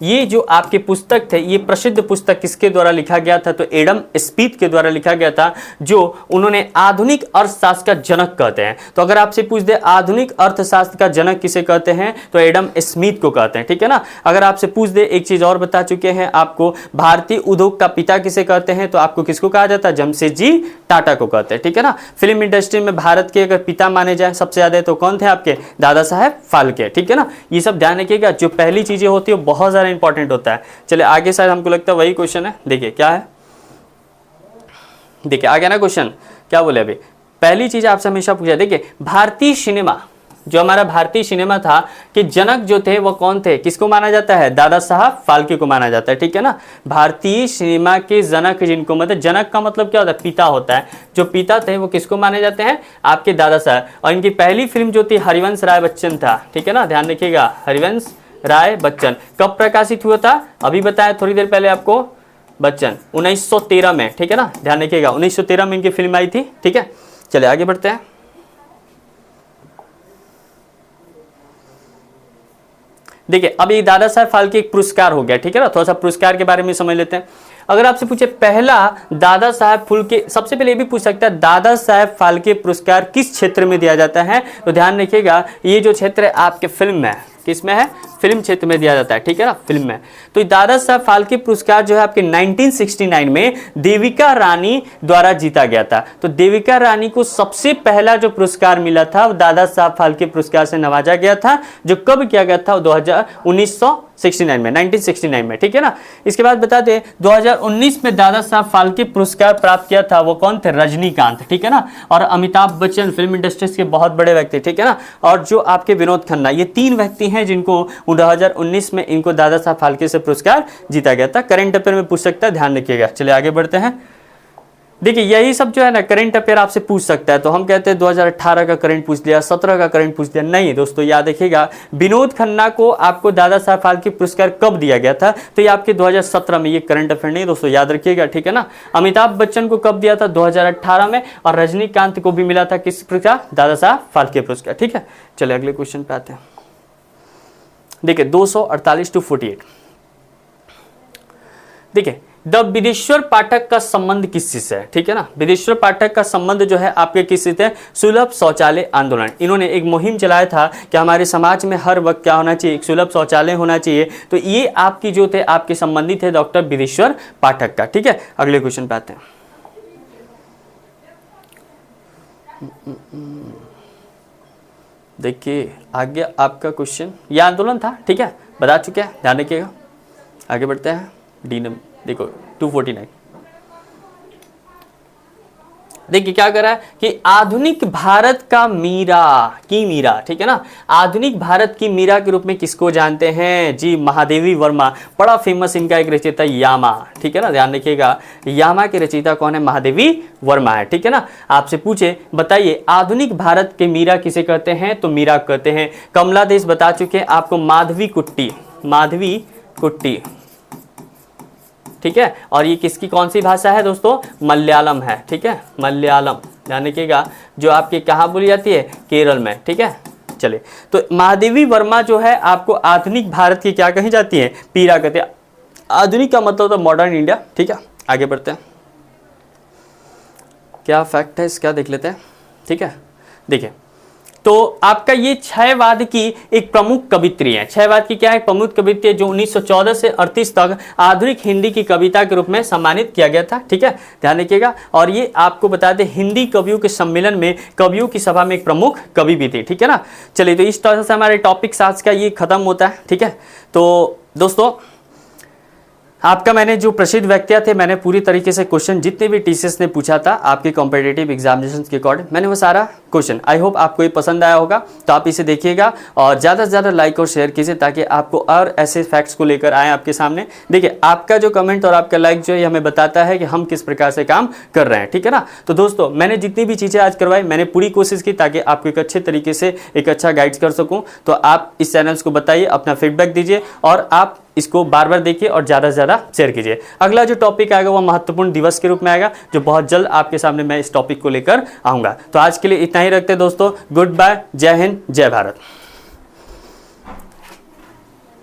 Speaker 1: ये जो आपके पुस्तक थे, ये प्रसिद्ध पुस्तक किसके द्वारा लिखा गया था, तो एडम स्मिथ के द्वारा लिखा गया था, जो उन्होंने आधुनिक अर्थशास्त्र का जनक कहते हैं। तो अगर आपसे पूछ दे आधुनिक अर्थशास्त्र का जनक किसे कहते हैं, तो एडम स्मिथ को कहते हैं, ठीक है ना। अगर आपसे पूछ दे, एक चीज और बता चुके हैं आपको, भारतीय उद्योग का पिता किसे कहते हैं, तो आपको किसको कहा जाता है, जमशेदजी टाटा को कहते हैं, ठीक है ना। फिल्म इंडस्ट्री में भारत के अगर पिता माने जाए सबसे ज्यादा, तो कौन थे आपके, दादा साहेब फाल्के, ठीक है ना। ये सब ध्यान रखिएगा, जो पहली चीजें होती है बहुत ज्यादा इंपॉर्टेंट होता है। चलिए आगे, शायद हमको लगता है वही क्वेश्चन है। देखिए क्या है, देखिए आगे ना क्वेश्चन क्या बोले अभी, पहली चीज आपसे हमेशा पूछा, देखिए भारतीय सिनेमा, जो हमारा भारतीय सिनेमा था कि जनक जो थे वो कौन थे, किसको माना जाता है, दादा साहब फाल्के को माना जाता है, ठीक है ना। भारतीय सिनेमा के जनक जिनको, मतलब जनक का मतलब क्या होता है, पिता होता है। जो पिता थे वो किसको माने जाते हैं, आपके दादा साहब। और इनकी पहली फिल्म जो थी हरिवंश राय बच्चन था, ठीक है ना, ध्यान रखिएगा, हरिवंश राय बच्चन कब प्रकाशित हुआ था, अभी बताया थोड़ी देर पहले आपको, बच्चन 1913 में, ठीक है ना, ध्यान रखिएगा 1913 में इनकी फिल्म आई थी, ठीक है। चलिए आगे बढ़ते हैं। देखिए अब ये दादा साहब फाल्के एक पुरस्कार हो गया, ठीक है ना। थोड़ा सा पुरस्कार के बारे में समझ लेते हैं। अगर आपसे पूछे पहला दादा साहब फाल्के, सबसे पहले ये भी पूछ सकता है दादा साहब फाल्के पुरस्कार किस क्षेत्र में दिया जाता है, तो ध्यान रखिएगा ये जो क्षेत्र है आपके फिल्म में है, किसमें है, फिल्म क्षेत्र में दिया जाता है, ठीक है ना, फिल्म में। तो दादा साहब फाल्के पुरस्कार जो है आपके 1969 में देविका रानी द्वारा जीता गया था। तो देविका रानी को सबसे पहला जो पुरस्कार मिला था वो दादा साहब फाल्के पुरस्कार से नवाजा गया था, जो कब किया गया था, 1969 में, 1969 में, ठीक है ना। इसके बाद बता दें 2019 में दादा साहब फाल्के पुरस्कार प्राप्त किया था, वो कौन थे, रजनीकांत, ठीक है ना। और अमिताभ बच्चन फिल्म इंडस्ट्री के बहुत बड़े व्यक्ति, ठीक है ना। और जो आपके विनोद खन्ना, ये तीन व्यक्ति हैं जिनको 2019 में इनको दादा साहब फाल्के से पुरस्कार जीता गया था। करंट अफेयर में पूछ सकता है, ध्यान रखिएगा। चलिए आगे बढ़ते हैं। देखिए यही सब जो है ना करंट अफेयर आपसे पूछ सकता है। तो हम कहते हैं 2018 का करंट पूछ लिया, 17 का करंट पूछ लिया, नहीं दोस्तों याद रखिएगा, विनोद खन्ना को आपको दादा साहब फाल्के पुरस्कार कब दिया गया था, तो ये आपके 2017 में, ये करंट अफेयर नहीं दोस्तों, याद रखिएगा, ठीक है ना। अमिताभ बच्चन को कब दिया था, 2018 में, और रजनीकांत को भी मिला था किस पुरस्कार, दादा साहब फाल्के पुरस्कार, ठीक है। चलिए अगले क्वेश्चन पे आते हैं। देखिए 248 to 48, देखिए द विदेश्वर पाठक का संबंध किससे है, ठीक है ना। विदेश्वर पाठक का संबंध जो है आपके किससे है, सुलभ शौचालय आंदोलन। इन्होंने एक मुहिम चलाया था कि हमारे समाज में हर वक्त क्या होना चाहिए, एक सुलभ शौचालय होना चाहिए। तो ये आपकी जो थे आपके संबंधित है डॉक्टर विदेश्वर पाठक का, ठीक है। अगले क्वेश्चन पे आते हैं। देखिए आगे आपका क्वेश्चन, ये आंदोलन था, ठीक है, बता चुके हैं, ध्यान रखिएगा। आगे बढ़ते हैं। डी नंबर देखो 249, देखिए क्या कर रहा है कि आधुनिक भारत का मीरा की मीरा, ठीक है ना। आधुनिक भारत की मीरा के रूप में किसको जानते हैं जी, महादेवी वर्मा। बड़ा फेमस इनका एक रचयिता यामा, ठीक है ना, ध्यान रखिएगा। यामा के रचयिता कौन है, महादेवी वर्मा है, ठीक है ना। आपसे पूछे बताइए आधुनिक भारत के मीरा किसे कहते हैं, तो मीरा कहते हैं। कमला देश बता चुके हैं आपको, माधवी कुट्टी, माधवी कुट्टी, ठीक है। और ये किसकी कौन सी भाषा है दोस्तों, मलयालम है, ठीक है, मलयालम, ध्यान रखिएगा, जो आपके कहाँ बोली जाती है, केरल में, ठीक है। चलिए तो महादेवी वर्मा जो है आपको आधुनिक भारत की क्या कही जाती है, पीरा कहते हैं। आधुनिक का मतलब तो मॉडर्न इंडिया, ठीक है। आगे बढ़ते हैं, क्या फैक्ट है इसका देख लेते हैं, ठीक है। देखिए तो आपका ये क्षयवाद की एक प्रमुख कवित्री है। क्षयवाद की क्या है, प्रमुख कवित्री जो 1914 से 38 तक आधुनिक हिंदी की कविता के रूप में सम्मानित किया गया था, ठीक है, ध्यान रखिएगा। और ये आपको बता दें हिंदी कवियों के सम्मेलन में कवियों की सभा में एक प्रमुख कवि भी थी, ठीक है ना। चलिए तो इस तरह से हमारे टॉपिक आज का ये खत्म होता है, ठीक है। तो दोस्तों आपका मैंने जो प्रसिद्ध व्यक्तियां थे, मैंने पूरी तरीके से क्वेश्चन जितने भी टीसीएस ने पूछा था आपके कॉम्पिटिटिव एग्जामिनेशन के अकॉर्डिंग, मैंने वो सारा क्वेश्चन, आई होप आपको ये पसंद आया होगा। तो आप इसे देखिएगा और ज़्यादा से ज़्यादा लाइक और शेयर कीजिए ताकि आपको और ऐसे फैक्ट्स को लेकर आए आपके सामने। देखिए आपका जो कमेंट और आपका लाइक जो है हमें बताता है कि हम किस प्रकार से काम कर रहे हैं, ठीक है ना। तो दोस्तों मैंने जितनी भी चीज़ें आज करवाई, मैंने पूरी कोशिश की ताकि आपको एक अच्छे तरीके से एक अच्छा गाइड कर सकूँ। तो आप इस चैनल्स को बताइए, अपना फीडबैक दीजिए और आप इसको बार बार देखिए और ज़्यादा से ज़्यादा शेयर कीजिए। अगला जो टॉपिक आएगा वो महत्वपूर्ण दिवस के रूप में आएगा, जो बहुत जल्द आपके सामने मैं इस टॉपिक को लेकर आऊँगा। तो आज के लिए इतना ही रखते हैं दोस्तों। गुड बाय, जय हिंद, जय भारत।